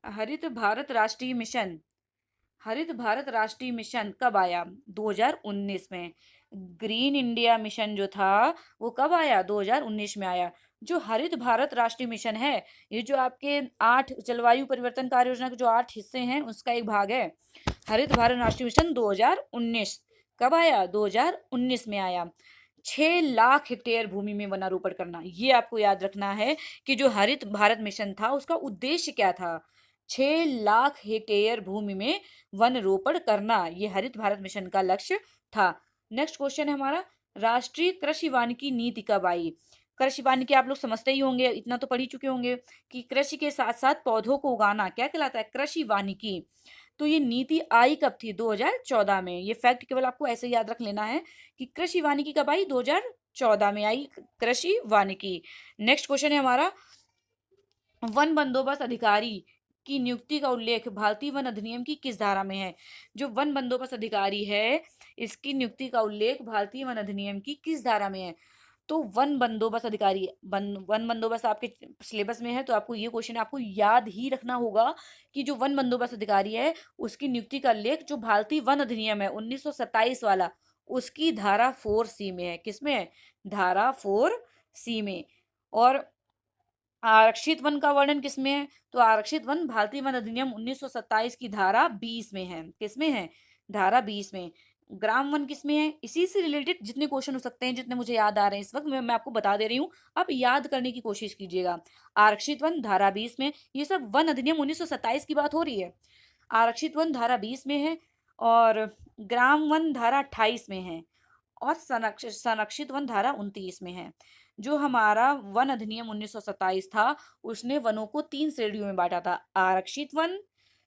हरित भारत राष्ट्रीय मिशन, हरित भारत राष्ट्रीय मिशन कब आया? 2019 में। ग्रीन इंडिया मिशन जो था वो कब आया? 2019 में आया। जो हरित भारत राष्ट्रीय मिशन है, ये जो आपके 8 जलवायु परिवर्तन कार्य योजना के जो 8 हिस्से हैं उसका एक भाग है। हरित भारत राष्ट्रीय मिशन 2019 कब आया? 2019 में आया। 6 लाख हेक्टेयर भूमि में वनारोपण करना, ये आपको याद रखना है कि जो हरित भारत मिशन था उसका उद्देश्य क्या था। 6 लाख हेक्टेयर भूमि में वन रोपण करना, ये हरित भारत मिशन का लक्ष्य था। नेक्स्ट क्वेश्चन है हमारा, राष्ट्रीय कृषि वानिकी नीति कब आई? कृषि वानिकी आप लोग समझते ही होंगे, इतना तो पढ़ ही चुके होंगे कि कृषि के साथ साथ पौधों को उगाना क्या कहलाता है? कृषि वानिकी। तो ये नीति आई कब थी? 2014 में। ये फैक्ट केवल आपको ऐसे याद रख लेना है कि कृषि वानिकी कब आई? 2014 में आई कृषि वानिकी। नेक्स्ट क्वेश्चन है हमारा, वन बंदोबस्त अधिकारी की नियुक्ति का उल्लेख भारतीय वन अधिनियम की किस धारा में है? जो वन बंदोबस्त अधिकारी है, इसकी नियुक्ति का उल्लेख भारतीय वन अधिनियम की किस धारा में है? तो वन बंदोबस्त अधिकारी, वन बंदोबस्त आपके सिलेबस में है, तो आपको ये क्वेश्चन आपको याद ही रखना होगा कि जो वन बंदोबस्त अधिकारी है, उसकी नियुक्ति का लेख जो भारतीय वन अधिनियम है 1927 वाला, उसकी धारा 4C में है। किसमें है? धारा 4C में। और आरक्षित वन का वर्णन किसमें है? तो आरक्षित वन भारतीय वन अधिनियम 1927 की धारा 20 में है। किसमें है? धारा 20 में। ग्राम वन किसमें है? इसी से रिलेटेड जितने क्वेश्चन हो सकते हैं, जितने मुझे याद आ रहे हैं इस वक्त, मैं आपको बता दे रही हूँ, आप याद करने की कोशिश कीजिएगा। आरक्षित वन धारा 20 में, ये सब वन अधिनियम 1927 की बात हो रही है। आरक्षित वन धारा 20 में है, और ग्राम वन धारा 28 में है, और संरक्षित वन धारा 29 में है। जो हमारा वन अधिनियम 1927 था, उसने वनों को 3 श्रेणियों में बांटा था: आरक्षित वन,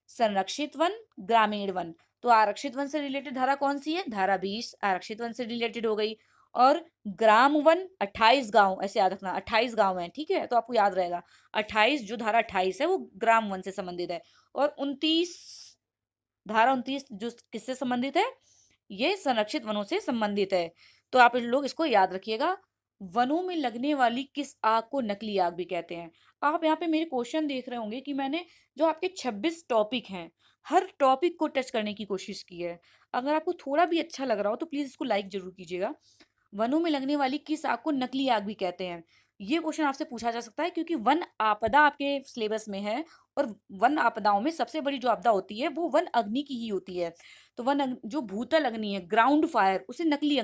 संरक्षित वन, ग्रामीण वन। तो आरक्षित वन से रिलेटेड धारा कौन सी है? धारा 20 आरक्षित वन से रिलेटेड हो गई। और ग्राम वन 28 गांव, ऐसे याद रखना, 28 गांव हैं, ठीक है, तो आपको याद रहेगा। 28, जो धारा 28 है वो ग्राम वन से संबंधित है। और 29, धारा 29 जो किससे संबंधित है? ये संरक्षित वनों से संबंधित है। तो आप लोग इसको याद रखिएगा। वनों में लगने वाली किस आग को नकली आग भी कहते हैं? आप यहाँ पे मेरे क्वेश्चन देख रहे होंगे कि मैंने जो आपके 26 टॉपिक हैं, हर टॉपिक को टच करने की कोशिश की है। अगर आपको थोड़ा भी अच्छा लग रहा हो तो प्लीज इसको लाइक जरूर कीजिएगा। वनों में लगने वाली किस आग को नकली आग भी कहते हैं? ये क्वेश्चन आपसे पूछा जा सकता है, क्योंकि वन आपदा आपके सिलेबस में है। और वन आपदाओं में सबसे बड़ी जो आपदा होती है वो वन अग्नि की ही होती है। तो जो भूतल अग्नि है, ग्राउंड फायर, उसे नकली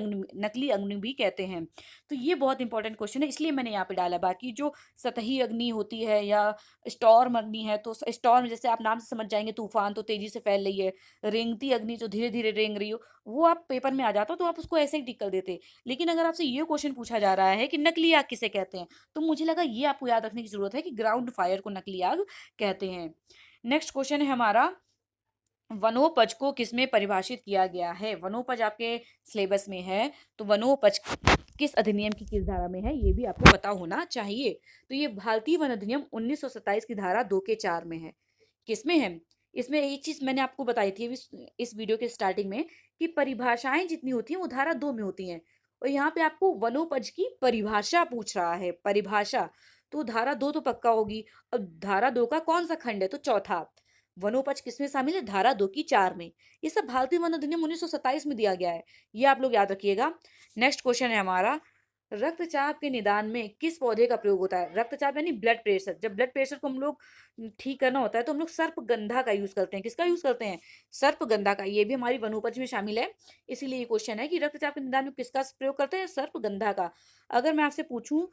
अग्नि भी कहते हैं। तो ये बहुत इंपॉर्टेंट क्वेश्चन है, इसलिए मैंने यहाँ पे डाला। बाकी जो सतही अग्नि होती है या स्टॉर्म अग्नि है, तो स्टॉर्म जैसे आप नाम से समझ जाएंगे, तूफान तो तेजी से फैल रही है। रेंगती अग्नि जो धीरे धीरे रेंग रही हो, वो आप पेपर में आ जाता तो आप उसको ऐसे ही टिक कर देते। लेकिन अगर आपसे ये क्वेश्चन पूछा जा रहा है कि नकली आग किसे कहते हैं, तो मुझे लगा ये आपको याद रखने की जरूरत है कि ग्राउंड फायर को नकली आग कहते हैं। नेक्स्ट क्वेश्चन है हमारा, वनोपज को किसमें परिभाषित किया गया है? वनोपज आपके सिलेबस में है, तो वनोपज किस अधिनियम की किस धारा में है, ये भी आपको पता होना चाहिए। तो ये भारतीय वन अधिनियम 1927 की धारा 2 के 4 में है। किसमें है? इसमें एक चीज मैंने आपको बताई थी इस वीडियो के स्टार्टिंग में, कि परिभाषाएं जितनी होती हैं वो धारा 2 में होती हैं। और यहाँ पे आपको वनोपज की परिभाषा पूछ रहा है, परिभाषा। तो धारा 2 तो पक्का होगी। अब धारा 2 का कौन सा खंड है? तो चौथा। वनोपज किसमें शामिल है? धारा 2 की 4 में। ये सब भारतीय वन अधिनियम 1927 में दिया गया है, ये आप लोग याद रखिएगा। नेक्स्ट क्वेश्चन है हमारा, रक्तचाप के निदान में किस पौधे का प्रयोग होता है? रक्तचाप यानी ब्लड प्रेशर। जब ब्लड प्रेशर को हम लोग ठीक करना होता है तो हम लोग सर्पगंधा का यूज करते हैं। किसका यूज करते हैं? सर्पगंधा का। ये भी हमारी वनोपज में शामिल है, इसीलिए ये क्वेश्चन है कि रक्तचाप के निदान में किसका प्रयोग करते हैं? सर्पगंधा का। अगर मैं आपसे पूछूं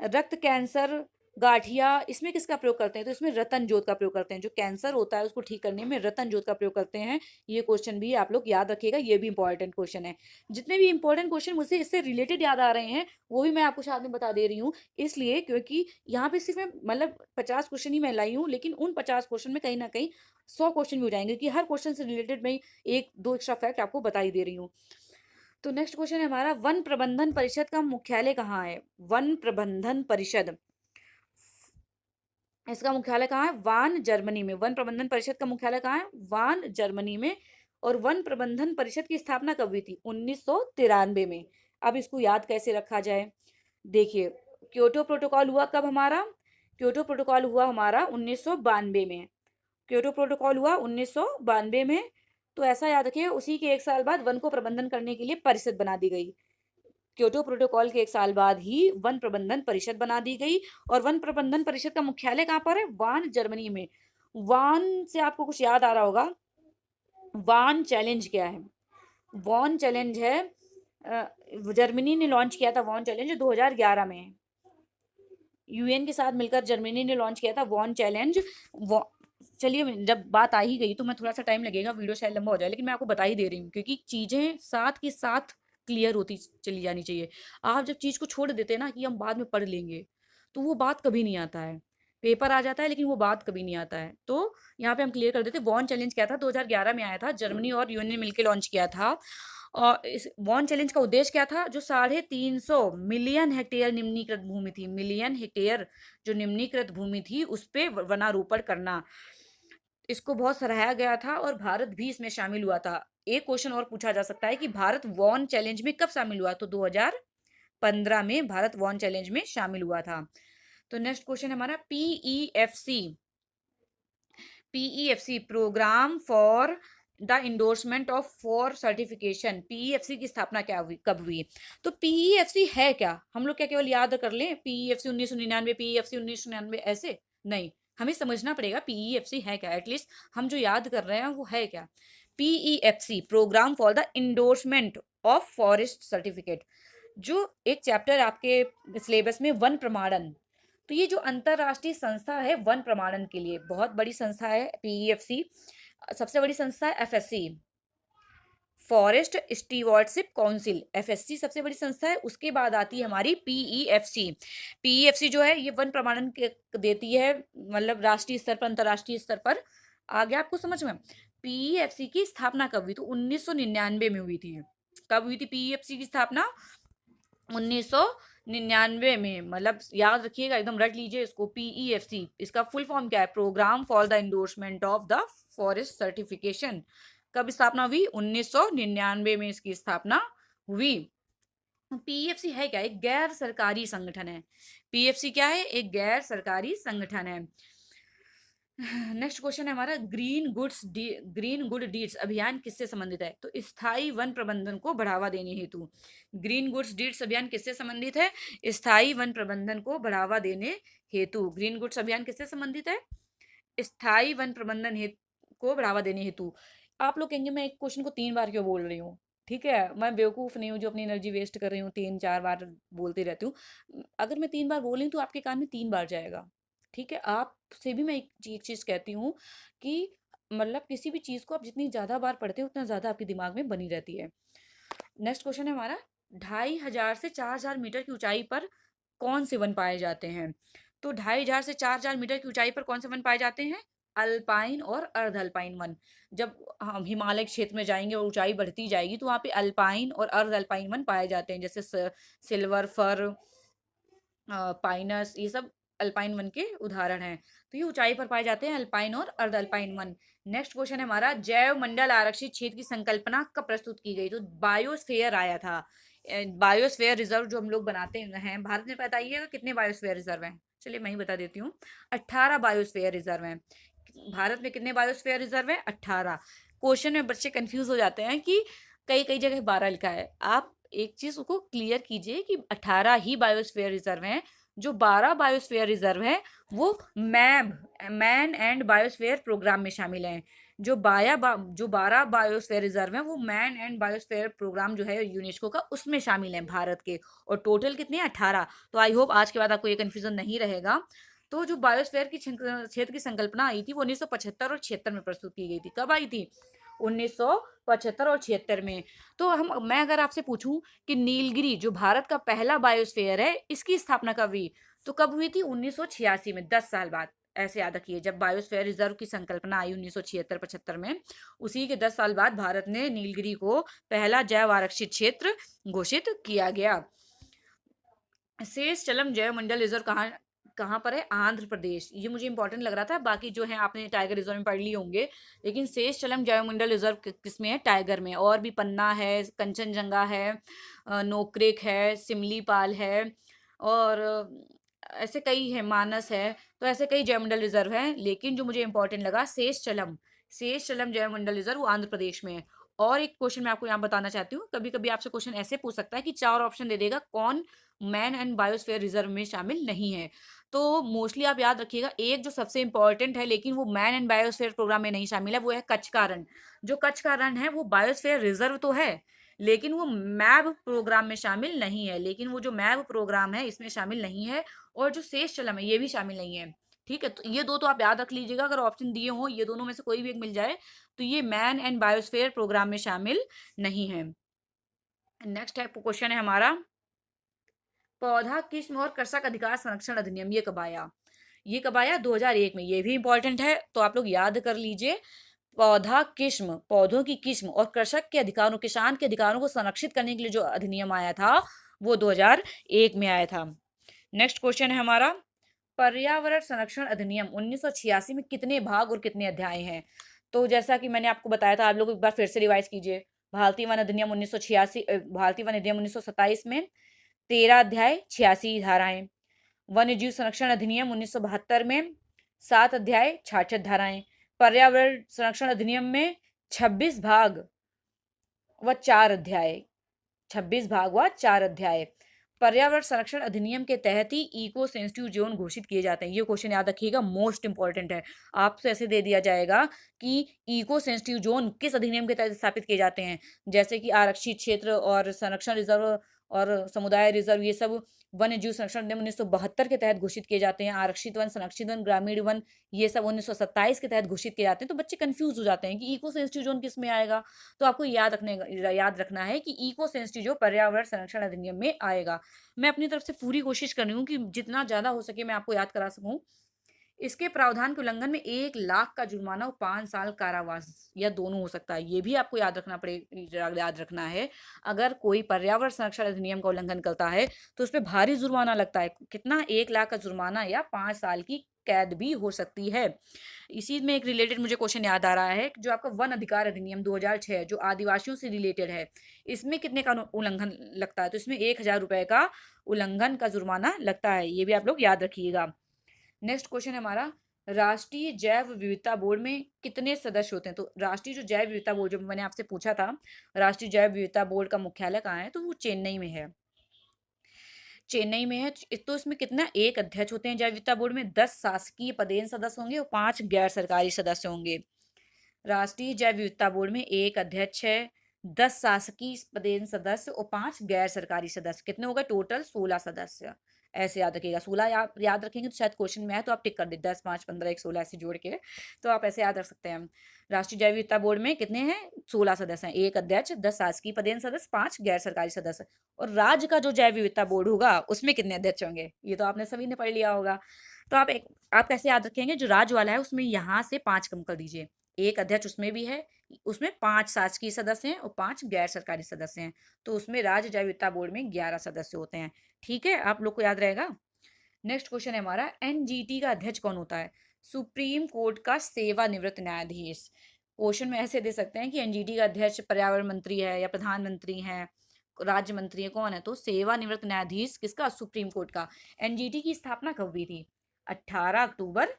रक्त कैंसर, गाठिया, इसमें किसका प्रयोग करते हैं? तो इसमें रतन जोत का प्रयोग करते हैं। जो कैंसर होता है उसको ठीक करने में रतन जोत का प्रयोग करते हैं। ये क्वेश्चन भी आप लोग याद रखिएगा, ये भी इंपॉर्टेंट क्वेश्चन है। जितने भी इंपॉर्टेंट क्वेश्चन मुझे इससे रिलेटेड याद आ रहे हैं, वो भी मैं आपको साथ में बता दे रही हूँ, इसलिए क्योंकि यहाँ पे सिर्फ मैं मतलब 50 क्वेश्चन ही मैं लाई हूँ, लेकिन उन 50 क्वेश्चन में कहीं ना कहीं 100 क्वेश्चन भी हो जाएंगे, कि हर क्वेश्चन से रिलेटेड मैं एक दो एक्स्ट्रा फैक्ट आपको बता ही दे रही हूँ। तो नेक्स्ट क्वेश्चन है हमारा, वन प्रबंधन परिषद का मुख्यालय कहाँ है? वन प्रबंधन परिषद, इसका मुख्यालय कहाँ है? वान, जर्मनी में। वन प्रबंधन परिषद का मुख्यालय कहाँ है? वान, जर्मनी में। और वन प्रबंधन परिषद की स्थापना कब हुई थी? 1993 में। अब इसको याद कैसे रखा जाए? देखिए, क्योटो प्रोटोकॉल हुआ कब हमारा? क्योटो प्रोटोकॉल हुआ हमारा 1992 में। क्योटो प्रोटोकॉल हुआ 1992 में। तो ऐसा याद रखिए, उसी के एक साल बाद वन को प्रबंधन करने के लिए परिषद बना दी गई। क्योटो प्रोटोकॉल के एक साल बाद ही वन प्रबंधन परिषद बना दी गई। और वन प्रबंधन परिषद का मुख्यालय कहाँ पर है? वान, जर्मनी में। वान से आपको कुछ याद आ रहा होगा। वान चैलेंज क्या है? वान चैलेंज है, जर्मनी ने लॉन्च किया था वान चैलेंज 2011 में। यूएन के साथ मिलकर जर्मनी ने लॉन्च किया था वान चैलेंज। चलिए, जब बात आ ही गई तो मैं थोड़ा सा टाइम लगेगा, वीडियो शायद लंबा हो जाए, लेकिन मैं आपको बता ही दे रही हूँ, क्योंकि चीजें साथ के साथ क्लियर होती चली जानी चाहिए। आप जब चीज को छोड़ देते हैं ना कि हम बाद में पढ़ लेंगे, तो वो बात कभी नहीं आता है। पेपर आ जाता है लेकिन वो बात कभी नहीं आता है। तो यहाँ पे हम क्लियर कर देते। वॉन चैलेंज क्या था? 2011 में आया था, जर्मनी और यूएन ने मिलकर लॉन्च किया था। और इस वॉन चैलेंज का उद्देश्य क्या था? जो 350 मिलियन हेक्टेयर निम्नीकृत भूमि थी, मिलियन हेक्टेयर जो निम्नीकृत भूमि थी, उस पे वनारोपण करना, इसको बहुत सराहा गया था और भारत भी इसमें शामिल हुआ था। एक क्वेश्चन और पूछा जा सकता है कि भारत वॉन चैलेंज में कब शामिल हुआ? तो 2015 में भारत वन चैलेंज में शामिल हुआ था। तो नेक्स्ट क्वेश्चन है हमारा PEFC programme for the endorsement of for certification. पीईएफसी की स्थापना क्या हुई, कब हुई? तो पीईएफसी है क्या? हम लोग क्या केवल याद कर लें पीईएफसी 1999, पीईएफसी 1999 ऐसे? नहीं, हमें समझना पड़ेगा पीईएफसी है क्या। एटलीस्ट हम जो याद कर रहे हैं वो है क्या। PEFC programme for the endorsement of forest certificate. जो एक चैप्टर आपके सिलेबस में वन प्रमाणन, तो ये जो अंतरराष्ट्रीय संस्था है वन प्रमाणन के लिए, बहुत बड़ी संस्था है पीईएफसी। सबसे बड़ी संस्था है FSc, forest stewardship council. FSc सबसे बड़ी संस्था है, उसके बाद आती है हमारी पीईएफसी। पीईएफसी जो है ये वन प्रमाणन देती है, मतलब राष्ट्रीय स्तर पर, अंतरराष्ट्रीय स्तर पर। आगे आपको समझ में। पीईएफसी की स्थापना कब हुई? तो 1999 में हुई थी। कब हुई थी पीईएफसी की स्थापना? 1999 में। मतलब याद रखिएगा, एकदम रट लीजिए इसको। पीईएफसी इसका फुल फॉर्म क्या है? Programme for the endorsement of the forest certification. कब स्थापना हुई? 1999 में इसकी स्थापना हुई। पीईएफसी है क्या? एक गैर सरकारी संगठन है। पीईएफसी क्या है? एक गैर सरकारी संगठन है। नेक्स्ट क्वेश्चन है हमारा ग्रीन गुड डीड्स अभियान किससे संबंधित है? तो स्थायी वन प्रबंधन को बढ़ावा देने हेतु। ग्रीन गुड्स डीड्स अभियान किससे संबंधित है? स्थायी वन प्रबंधन को बढ़ावा देने हेतु। ग्रीन गुड्स अभियान किससे संबंधित है? स्थायी वन प्रबंधन हेतु को बढ़ावा देने हेतु। आप लोग कहेंगे मैं एक क्वेश्चन को 3 बार क्यों बोल रही हूँ? ठीक है, मैं बेवकूफ़ नहीं हूँ जो अपनी एनर्जी वेस्ट कर रही हूँ, 3-4 बार बोलती रहती हूँ। अगर मैं 3 बार बोली तो आपके कान में 3 बार जाएगा। ठीक है, आपसे भी मैं एक चीज़ कहती हूँ कि मतलब किसी भी चीज़ को आप जितनी ज़्यादा बार पढ़ते हो उतना ज़्यादा आपके दिमाग में बनी रहती है। नेक्स्ट क्वेश्चन है हमारा 2500 से 4000 मीटर की ऊंचाई पर कौन से वन पाए जाते हैं? तो 2500 से 4000 मीटर की ऊंचाई पर कौन से वन पाए जाते हैं? अल्पाइन और अर्ध अल्पाइन वन। जब हम हिमालय क्षेत्र में जाएंगे और ऊंचाई बढ़ती जाएगी तो वहाँ पे अल्पाइन और अर्ध अल्पाइन वन पाए जाते हैं, जैसे सिल्वर फर, पाइनस, ये सब अल्पाइन वन के उदाहरण हैं। तो ये ऊंचाई पर पाए जाते हैं अल्पाइन और अर्ध अल्पाइन वन। नेक्स्ट क्वेश्चन है हमारा जैव मंडल आरक्षित क्षेत्र की संकल्पना कब प्रस्तुत की गई? तो बायोस्फीयर आया था। बायोस्फीयर रिजर्व जो हम लोग बनाते हैं भारत में, बताइएगा कितने बायोस्फीयर रिजर्व हैं? चलिए मैं ही बता देती हूँ। 18 बायोस्फीयर रिजर्व हैं। भारत में कितने बायोस्फीयर रिजर्व हैं? 18। क्वेश्चन में बच्चे कंफ्यूज हो जाते हैं कि कई कई जगह 12 लिखा है। आप एक चीज को क्लियर कीजिए कि 18 ही बायोस्फीयर रिजर्व हैं। जो 12 बायोस्फीयर रिजर्व हैं वो मैन एंड बायोस्फीयर प्रोग्राम में शामिल हैं। जो 12 बायोस्फीयर रिजर्व हैं वो मैन एंड बायोस्फीयर प्रोग्राम जो है यूनेस्को का, उसमें शामिल हैं भारत के। और टोटल कितने हैं? 18। तो आई होप आज के बाद आपको ये कंफ्यूजन नहीं रहेगा। तो जो बायोस्फीयर की क्षेत्र की संकल्पना आई थी वो 1975 और 76 में प्रस्तुत की गई थी। कब आई थी? 1975 और 76 में। तो मैं अगर आपसे पूछूं कि नीलगिरी जो भारत का पहला बायोस्फीयर है, इसकी स्थापना कब हुई? तो कब हुई थी? 1986 में, 10 साल बाद। ऐसे याद रखिए, जब बायोस्फीयर रिजर्व की संकल्पना आई 1976-75 में, उसी के 10 साल बाद भारत ने नीलगिरी को पहला जैव आरक्षित क्षेत्र घोषित किया गया। शेषचलम जैव मंडल रिजर्व कहाँ कहाँ पर है? आंध्र प्रदेश। ये मुझे इंपॉर्टेंट लग रहा था, बाकी जो है आपने टाइगर रिजर्व में पढ़ लिए होंगे। लेकिन शेषचलम जैव मंडल रिजर्व किस में है? टाइगर में। और भी पन्ना है, कंचनजंगा है, नोक्रेक है, सिमलीपाल है, और ऐसे कई है, मानस है। तो ऐसे कई जैव मंडल रिजर्व हैं, लेकिन जो मुझे इंपॉर्टेंट लगा शेषचलम जैव मंडल रिजर्व वो आंध्र प्रदेश में है। और एक क्वेश्चन मैं आपको यहाँ बताना चाहती हूँ, कभी कभी आपसे क्वेश्चन ऐसे पूछ सकता है कि 4 ऑप्शन दे देगा कौन मैन एंड बायोस्फीयर रिजर्व में शामिल नहीं है। तो मोस्टली आप याद रखिएगा, एक जो सबसे इंपॉर्टेंट है लेकिन वो मैन एंड बायोस्फीयर प्रोग्राम में नहीं शामिल है, वो है कच्छ का रण। जो कच्छ का रण है वो बायोस्फीयर रिजर्व तो है, लेकिन वो मैब प्रोग्राम में शामिल नहीं है। लेकिन वो जो मैब प्रोग्राम है इसमें शामिल नहीं है। और जो शेषचलम है ये भी शामिल नहीं है। ठीक है, तो ये दो तो आप याद रख लीजिएगा। अगर ऑप्शन दिए हो ये दोनों में से कोई भी एक मिल जाए तो ये मैन एंड बायोस्फीयर प्रोग्राम में शामिल नहीं है। नेक्स्ट है क्वेश्चन है हमारा पौधा किस्म और कृषक अधिकार संरक्षण अधिनियम, ये कब आया? ये कब आया? 2001 में। ये भी इंपॉर्टेंट है, तो आप लोग याद कर लीजिए। पौधों की किस्म और कृषक के अधिकारों, किसान के अधिकारों को संरक्षित करने के लिए जो अधिनियम आया था वो 2001 में आया था। नेक्स्ट क्वेश्चन है हमारा पर्यावरण संरक्षण अधिनियम 1986 में कितने भाग और कितने अध्याय हैं? तो जैसा कि मैंने आपको बताया था, आप लोग एक बार फिर से रिवाइज कीजिए। भारतीय वन अधिनियम 1986, भारतीय वन अधिनियम 1927 में 13 अध्याय 86 धाराएं। वन्य जीव संरक्षण अधिनियम 1972 में 7 अध्याय 66 धाराएं। पर्यावरण संरक्षण अधिनियम में 26 भाग व 4 अध्याय, 26 भाग व 4 अध्याय। पर्यावरण संरक्षण अधिनियम के तहत ही इको सेंसिटिव जोन घोषित किए जाते हैं। ये क्वेश्चन याद रखिएगा, मोस्ट इंपॉर्टेंट है। आपसे ऐसे दे दिया जाएगा कि इको सेंसिटिव जोन किस अधिनियम के तहत स्थापित किए जाते हैं, जैसे कि आरक्षित क्षेत्र और संरक्षण रिजर्व और समुदाय रिजर्व, ये सब वन्य जीव संरक्षण अधिनियम 1972 के तहत घोषित किए जाते हैं। आरक्षित वन, संरक्षित वन, ग्रामीण वन, ये सब 1927 के तहत घोषित किए जाते हैं। तो बच्चे कंफ्यूज हो जाते हैं कि इको सेंसिटिव जोन किस में आएगा। तो आपको याद रखना है कि इको सेंसिटिव जो पर्यावरण संरक्षण अधिनियम में आएगा। मैं अपनी तरफ से पूरी कोशिश कर रही हूँ कि जितना ज्यादा हो सके मैं आपको याद करा सकूं। इसके प्रावधान के उल्लंघन में 1 लाख का जुर्माना और 5 साल कारावास या दोनों हो सकता है। ये भी आपको याद रखना है। अगर कोई पर्यावरण संरक्षण अधिनियम का उल्लंघन करता है तो उस पर भारी जुर्माना लगता है। कितना? 1 लाख का जुर्माना या 5 साल की कैद भी हो सकती है। इसी में एक रिलेटेड मुझे क्वेश्चन याद आ रहा है, जो आपका वन अधिकार अधिनियम 2006 जो आदिवासियों से रिलेटेड है, इसमें कितने का उल्लंघन लगता है? तो इसमें 1,000 रुपए का उल्लंघन का जुर्माना लगता है। ये भी आप लोग याद रखिएगा। नेक्स्ट क्वेश्चन है हमारा, राष्ट्रीय जैव विविधता बोर्ड में कितने सदस्य होते हैं? तो राष्ट्रीय जो जैव विविधता बोर्ड, जो मैंने आपसे पूछा था, राष्ट्रीय जैव विविधता बोर्ड का मुख्यालय कहाँ है, तो वो चेन्नई में है। चेन्नई में है। तो इसमें कितना? 1 अध्यक्ष होते हैं जैव विविधता बोर्ड में, 10 शासकीय पदेन सदस्य होंगे और 5 गैर सरकारी सदस्य होंगे। राष्ट्रीय जैव विविधता बोर्ड में 1 अध्यक्ष है, 10 शासकीय पदेन सदस्य और 5 गैर सरकारी सदस्य। कितने हो गए? टोटल 16 सदस्य। ऐसे याद रखिएगा, 16 आप याद रखेंगे तो शायद क्वेश्चन में है तो आप टिक कर दे, 10, 5, 15, 1, 16 ऐसे जोड़ के, तो आप ऐसे याद रख सकते हैं। राष्ट्रीय जैव विविधता बोर्ड में कितने हैं? 16 सदस्य हैं। 1 अध्यक्ष, 10 शासकीय पदेन सदस्य, 5 गैर सरकारी सदस्य। और राज्य का जो जैव विविधता बोर्ड होगा उसमें कितने अध्यक्ष होंगे? ये तो आपने सभी ने पढ़ लिया होगा। तो आप कैसे याद रखेंगे? जो राज्य वाला है उसमें यहाँ से 5 कम कर दीजिए। 1 अध्यक्ष उसमें भी है, उसमें 5 शासकीय सदस्य हैं और 5 गैर सरकारी सदस्य हैं। तो उसमें राज्य जैव विविधता बोर्ड में 11 सदस्य होते हैं। ठीक है, आप लोग को याद रहेगा। नेक्स्ट क्वेश्चन है हमारा, एनजीटी का अध्यक्ष कौन होता है? सुप्रीम कोर्ट का सेवानिवृत्त न्यायाधीश। क्वेश्चन में ऐसे दे सकते हैं कि एनजीटी का अध्यक्ष पर्यावरण मंत्री है या प्रधानमंत्री है, राज्य मंत्री है, कौन है? तो सेवानिवृत्त न्यायाधीश किसका? सुप्रीम कोर्ट का। एनजीटी की स्थापना कब हुई थी? 18 अक्टूबर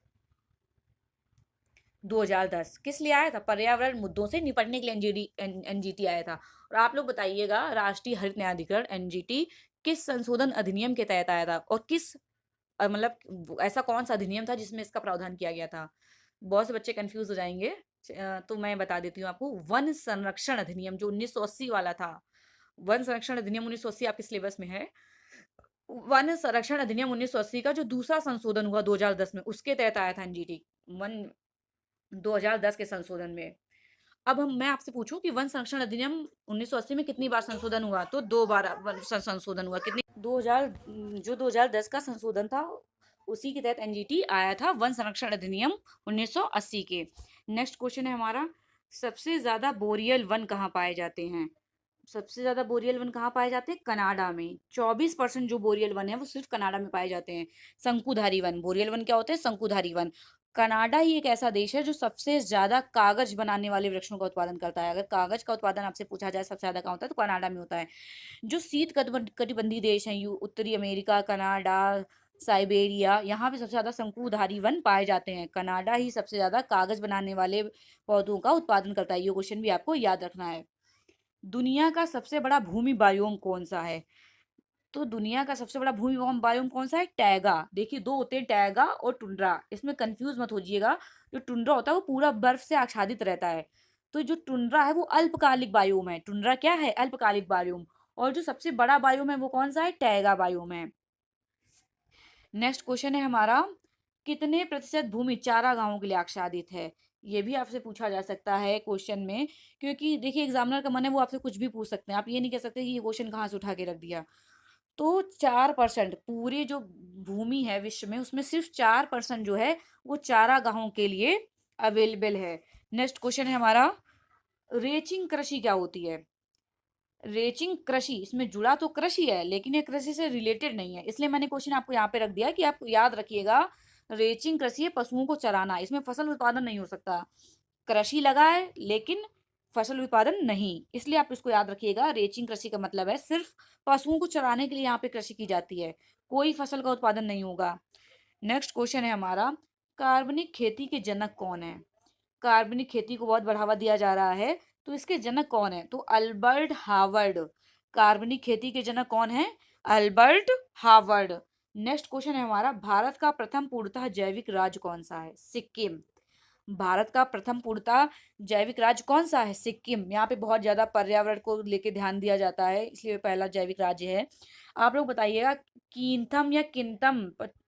2010। किस लिए आया था? पर्यावरण मुद्दों से निपटने के लिए एनजीटी आया था। और आप लोग बताइएगा, राष्ट्रीय हरित न्यायाधिकरण एनजीटी किस संशोधन अधिनियम के तहत आया था और किस मतलब ऐसा कौन सा अधिनियम था जिसमें इसका प्रावधान किया गया था? बहुत से बच्चे कंफ्यूज हो जाएंगे। तो मैं बता देती हूँ आपको, वन संरक्षण अधिनियम जो 1980 वाला था। वन संरक्षण अधिनियम 1980 आपके सिलेबस में है। वन संरक्षण अधिनियम 1980 का जो दूसरा संशोधन हुआ 2010 में, उसके तहत आया था एनजीटी। वन 2010 के संशोधन में। अब मैं आपसे पूछूं कि वन संरक्षण अधिनियम 1980 में कितनी बार संशोधन हुआ? तो 2 बार संशोधन हुआ। कितनी? 2000, जो 2010 का संशोधन था उसी के तहत एनजीटी आया था, वन संरक्षण अधिनियम 1980 के। नेक्स्ट क्वेश्चन है हमारा, सबसे ज्यादा बोरियल वन कहाँ पाए जाते हैं? सबसे ज्यादा बोरियल वन कहाँ पाए जाते हैं? कनाडा में। 24% जो बोरियल वन है वो सिर्फ कनाडा में पाए जाते हैं। शंकुधारी वन, बोरियल वन क्या होते हैं? शंकुधारी वन। कनाडा ही एक ऐसा देश है जो सबसे ज्यादा कागज बनाने वाले वृक्षों का उत्पादन करता है। अगर कागज का उत्पादन आपसे पूछा जाए सबसे ज्यादा कहाँ होता है, तो कनाडा में होता है। जो शीत कटिबंधीय देश हैं, उत्तरी अमेरिका, कनाडा, साइबेरिया, यहाँ पे सबसे ज्यादा शंकुधारी वन पाए जाते हैं। कनाडा ही सबसे ज्यादा कागज बनाने वाले पौधों का उत्पादन करता है। ये क्वेश्चन भी आपको याद रखना है। दुनिया का सबसे बड़ा भूमि बायोम कौन सा है? तो दुनिया का सबसे बड़ा भूमि बायोम कौन सा है? टैगा। देखिए, 2 होते हैं, टैगा और टुंड्रा। इसमें कंफ्यूज मत होजिएगा। जो टुंड्रा होता है वो पूरा बर्फ से आच्छादित रहता है, तो जो टुंड्रा है वो अल्पकालिक बायोम है। टुंड्रा क्या है? अल्पकालिक बायोम। और जो सबसे बड़ा बायोम है वो कौन सा है? टैगा बायोम है। नेक्स्ट क्वेश्चन है हमारा, कितने प्रतिशत भूमि चारागाहों के लिए आच्छादित है? ये भी आपसे पूछा जा सकता है क्वेश्चन में, क्योंकि देखिए एग्जामिनर का मन है वो आपसे कुछ भी पूछ सकते हैं। आप ये नहीं कह सकते कि ये क्वेश्चन कहाँ से उठा के रख दिया। तो 4%, पूरी जो भूमि है विश्व में उसमें सिर्फ 4% जो है वो चारागाहों के लिए अवेलेबल है। नेक्स्ट क्वेश्चन है हमारा, रेचिंग कृषि क्या होती है? रेचिंग कृषि, इसमें जुड़ा तो कृषि है लेकिन ये कृषि से रिलेटेड नहीं है, इसलिए मैंने क्वेश्चन आपको यहाँ पे रख दिया कि आप याद रखिएगा। रेचिंग कृषि है पशुओं को चराना, इसमें फसल उत्पादन नहीं हो सकता। कृषि लगा है लेकिन फसल उत्पादन नहीं। इसलिए आप इसको याद रखिएगा, रेचिंग कृषि का मतलब है सिर्फ पशुओं को चराने के लिए यहाँ पे कृषि की जाती है, कोई फसल का उत्पादन नहीं होगा। नेक्स्ट क्वेश्चन है हमारा, कार्बनिक खेती के जनक कौन है? कार्बनिक खेती को बहुत बढ़ावा दिया जा रहा है, तो इसके जनक कौन है? तो अल्बर्ट हावर्ड। कार्बनिक खेती के जनक कौन है? Albert Howard. नेक्स्ट क्वेश्चन है हमारा, भारत का प्रथम पूर्णतः जैविक राज्य कौन सा है? सिक्किम। भारत का प्रथम पूर्णतः जैविक राज्य कौन सा है? सिक्किम। यहाँ पे बहुत ज्यादा पर्यावरण को लेके ध्यान दिया जाता है, इसलिए पहला जैविक राज्य है। आप लोग बताइएगा, कीनथम या किनतम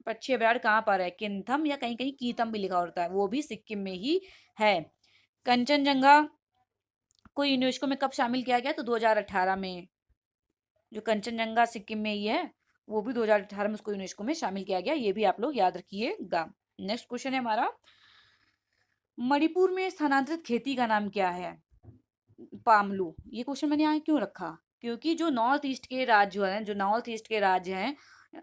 पक्षी अभयारण्य कहाँ पर है? किनथम या कहीं कहीं कीतम भी लिखा होता है, वो भी सिक्किम में ही है। कंचनजंगा को यूनेस्को में कब शामिल किया गया? तो 2018 में। जो कंचनजंगा सिक्किम में ही है, वो भी 2018 में उसको यूनेस्को में शामिल किया गया, ये भी आप लोग याद रखिएगा। नेक्स्ट क्वेश्चन है हमारा, मणिपुर में स्थानांतरित खेती का नाम क्या है? पामलू। ये क्वेश्चन मैंने यहाँ क्यों रखा? क्योंकि जो नॉर्थ ईस्ट के राज्य हैं, जो नॉर्थ ईस्ट के राज्य हैं,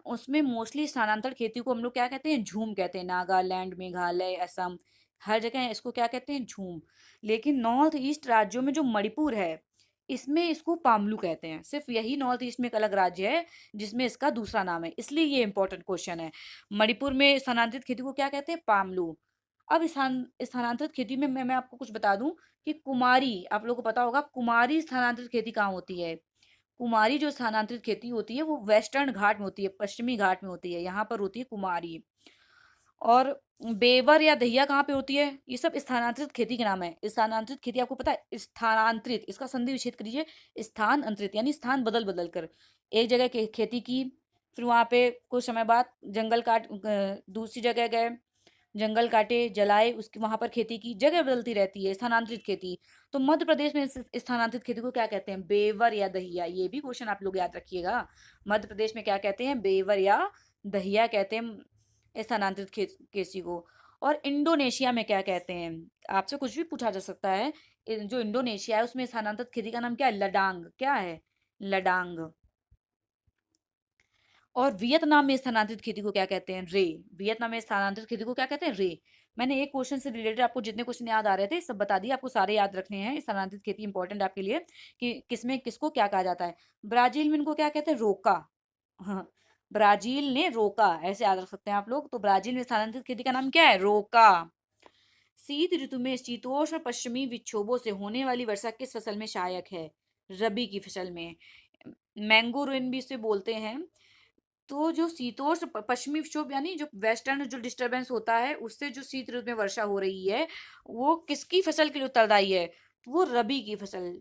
उसमें मोस्टली स्थानांतरण खेती को हम लोग क्या कहते हैं? झूम कहते हैं। नागालैंड, मेघालय, असम, हर जगह इसको क्या कहते हैं? झूम। लेकिन नॉर्थ ईस्ट राज्यों में जो मणिपुर है, इसमें इसको पामलू कहते हैं। सिर्फ यही नॉर्थ ईस्ट में एक अलग राज्य है जिसमें इसका दूसरा नाम है, इसलिए ये इंपॉर्टेंट क्वेश्चन है। मणिपुर में स्थानांतरित खेती को क्या कहते हैं? पामलू। अब स्थानांतरित खेती में मैं आपको कुछ बता दूं कि कुमारी, आप लोगों को पता होगा, कुमारी स्थानांतरित खेती कहाँ होती है? कुमारी जो स्थानांतरित खेती होती है वो वेस्टर्न घाट में होती है, पश्चिमी घाट में होती है, यहाँ पर होती है कुमारी। और बेवर या दहिया कहाँ पे होती है? ये सब स्थानांतरित खेती के नाम है। स्थानांतरित खेती आपको पता है, स्थानांतरित, इसका संधि विच्छेद करिए, स्थान अंतरित यानी स्थान बदल बदल कर एक जगह खेती की, फिर वहां पे कुछ समय बाद जंगल काट दूसरी जगह गए, जंगल काटे, जलाए, उसकी वहां पर खेती की, जगह बदलती रहती है, स्थानांतरित खेती। तो मध्य प्रदेश में इस स्थानांतरित खेती को क्या कहते हैं? बेवर या दहिया। ये भी क्वेश्चन आप लोग याद रखिएगा, मध्य प्रदेश में क्या कहते हैं? बेवर या दहिया कहते हैं स्थानांतरित खेती को। और इंडोनेशिया में क्या कहते हैं? आपसे कुछ भी पूछा जा सकता है। जो इंडोनेशिया है उसमें स्थानांतरित खेती का नाम क्या है? लडांग। क्या है? लडांग। और वियतनाम में स्थानांतरित खेती को क्या कहते हैं? रे। वियतनाम में स्थानांतरित खेती को क्या कहते हैं? रे। मैंने एक क्वेश्चन से रिलेटेड आपको जितने क्वेश्चन याद आ रहे थे सब बता दिए, आपको सारे याद रखने हैं। स्थानांतरित खेती इंपॉर्टेंट आपके लिए कि किसमें किसको क्या कहा जाता है। ब्राजील में इनको क्या कहते हैं? रोका। हाँ, ब्राजील ने रोका, ऐसे याद रख सकते हैं आप लोग। तो ब्राजील में स्थानांतरित खेती का नाम क्या है? रोका। शीत ऋतु में शीतोष्ण पश्चिमी विक्षोभों से होने वाली वर्षा किस फसल में सहायक है? रबी की फसल में। मैंगो रेन भी इसे बोलते हैं। तो जो शीतोष्ण पश्चिमी विक्षोभ यानी जो वेस्टर्न जो डिस्टरबेंस होता है, उससे जो शीत ऋतु में वर्षा हो रही है, वो किसकी फसल के लिए उत्तरदायी है? वो रबी की फसल।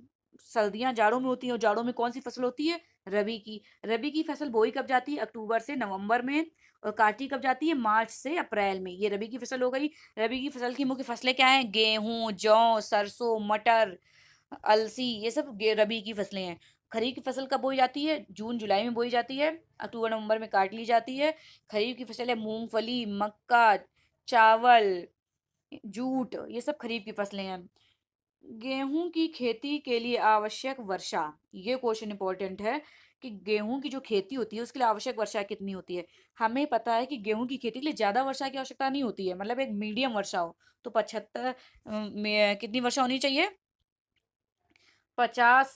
सर्दियां जाड़ों में होती है, और जाड़ों में कौन सी फसल होती है? रबी की। रबी की फसल बोई कब जाती है? अक्टूबर से नवंबर में। और काटी कब जाती है? मार्च से अप्रैल में। ये रबी की फसल हो गई। रबी की फसल की मुख्य फसलें क्या हैं? गेहूं, जौ, सरसों, मटर, अलसी, ये सब रबी की फसलें हैं। खरीफ की फसल कब बोई जाती है? जून जुलाई में बोई जाती है, अक्टूबर नवंबर में काट ली जाती है। खरीफ की फसल है मूंगफली, मक्का, चावल, जूट, ये सब खरीफ की फसलें हैं। गेहूं की खेती के लिए आवश्यक वर्षा, ये क्वेश्चन इंपॉर्टेंट है कि गेहूं की जो खेती होती है उसके लिए आवश्यक वर्षा कितनी होती है? हमें पता है कि गेहूं की खेती के लिए ज्यादा वर्षा की आवश्यकता नहीं होती है, मतलब एक मीडियम वर्षा हो। तो 75 में कितनी वर्षा होनी चाहिए? 50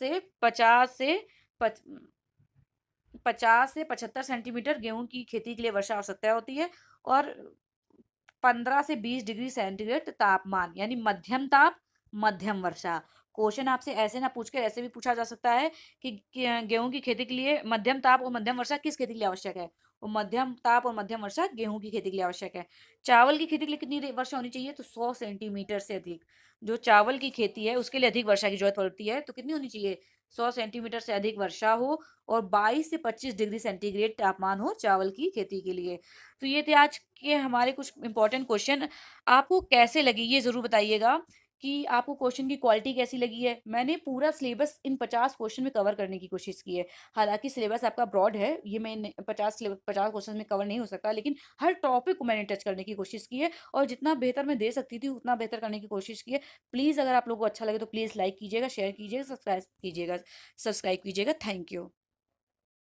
से 75 सेंटीमीटर गेहूं की खेती के लिए वर्षा आवश्यकता होती है। और 15 से 20 डिग्री सेंटीग्रेड तापमान यानी मध्यम ताप, मध्यम वर्षा। क्वेश्चन आपसे ऐसे ना पूछकर ऐसे भी पूछा जा सकता है कि गेहूं की खेती के लिए मध्यम ताप और मध्यम वर्षा किस खेती के लिए आवश्यक है? और मध्यम ताप और मध्यम वर्षा गेहूं की खेती के लिए आवश्यक है। चावल की खेती के लिए कितनी वर्षा होनी चाहिए? तो 100 सेंटीमीटर से अधिक। जो चावल की खेती है उसके लिए अधिक वर्षा की जरूरत पड़ती है, तो कितनी होनी चाहिए? 100 सेंटीमीटर से अधिक वर्षा हो और 22 से 25 डिग्री सेंटीग्रेड तापमान हो चावल की खेती के लिए। तो ये थे आज के हमारे कुछ इंपॉर्टेंट क्वेश्चन। आपको कैसे लगी ये जरूर बताइएगा कि आपको क्वेश्चन की क्वालिटी कैसी लगी है। मैंने पूरा सिलेबस इन 50 क्वेश्चन में कवर करने की कोशिश की है। हालांकि सिलेबस आपका ब्रॉड है, ये मैं 50 क्वेश्चन में कवर नहीं हो सकता, लेकिन हर टॉपिक को मैंने टच करने की कोशिश की है और जितना बेहतर मैं दे सकती थी उतना बेहतर करने की कोशिश की है। प्लीज़ अगर आप लोगों को अच्छा लगे तो प्लीज़ लाइक कीजिएगा, शेयर कीजिएगा, सब्सक्राइब कीजिएगा। Thank you.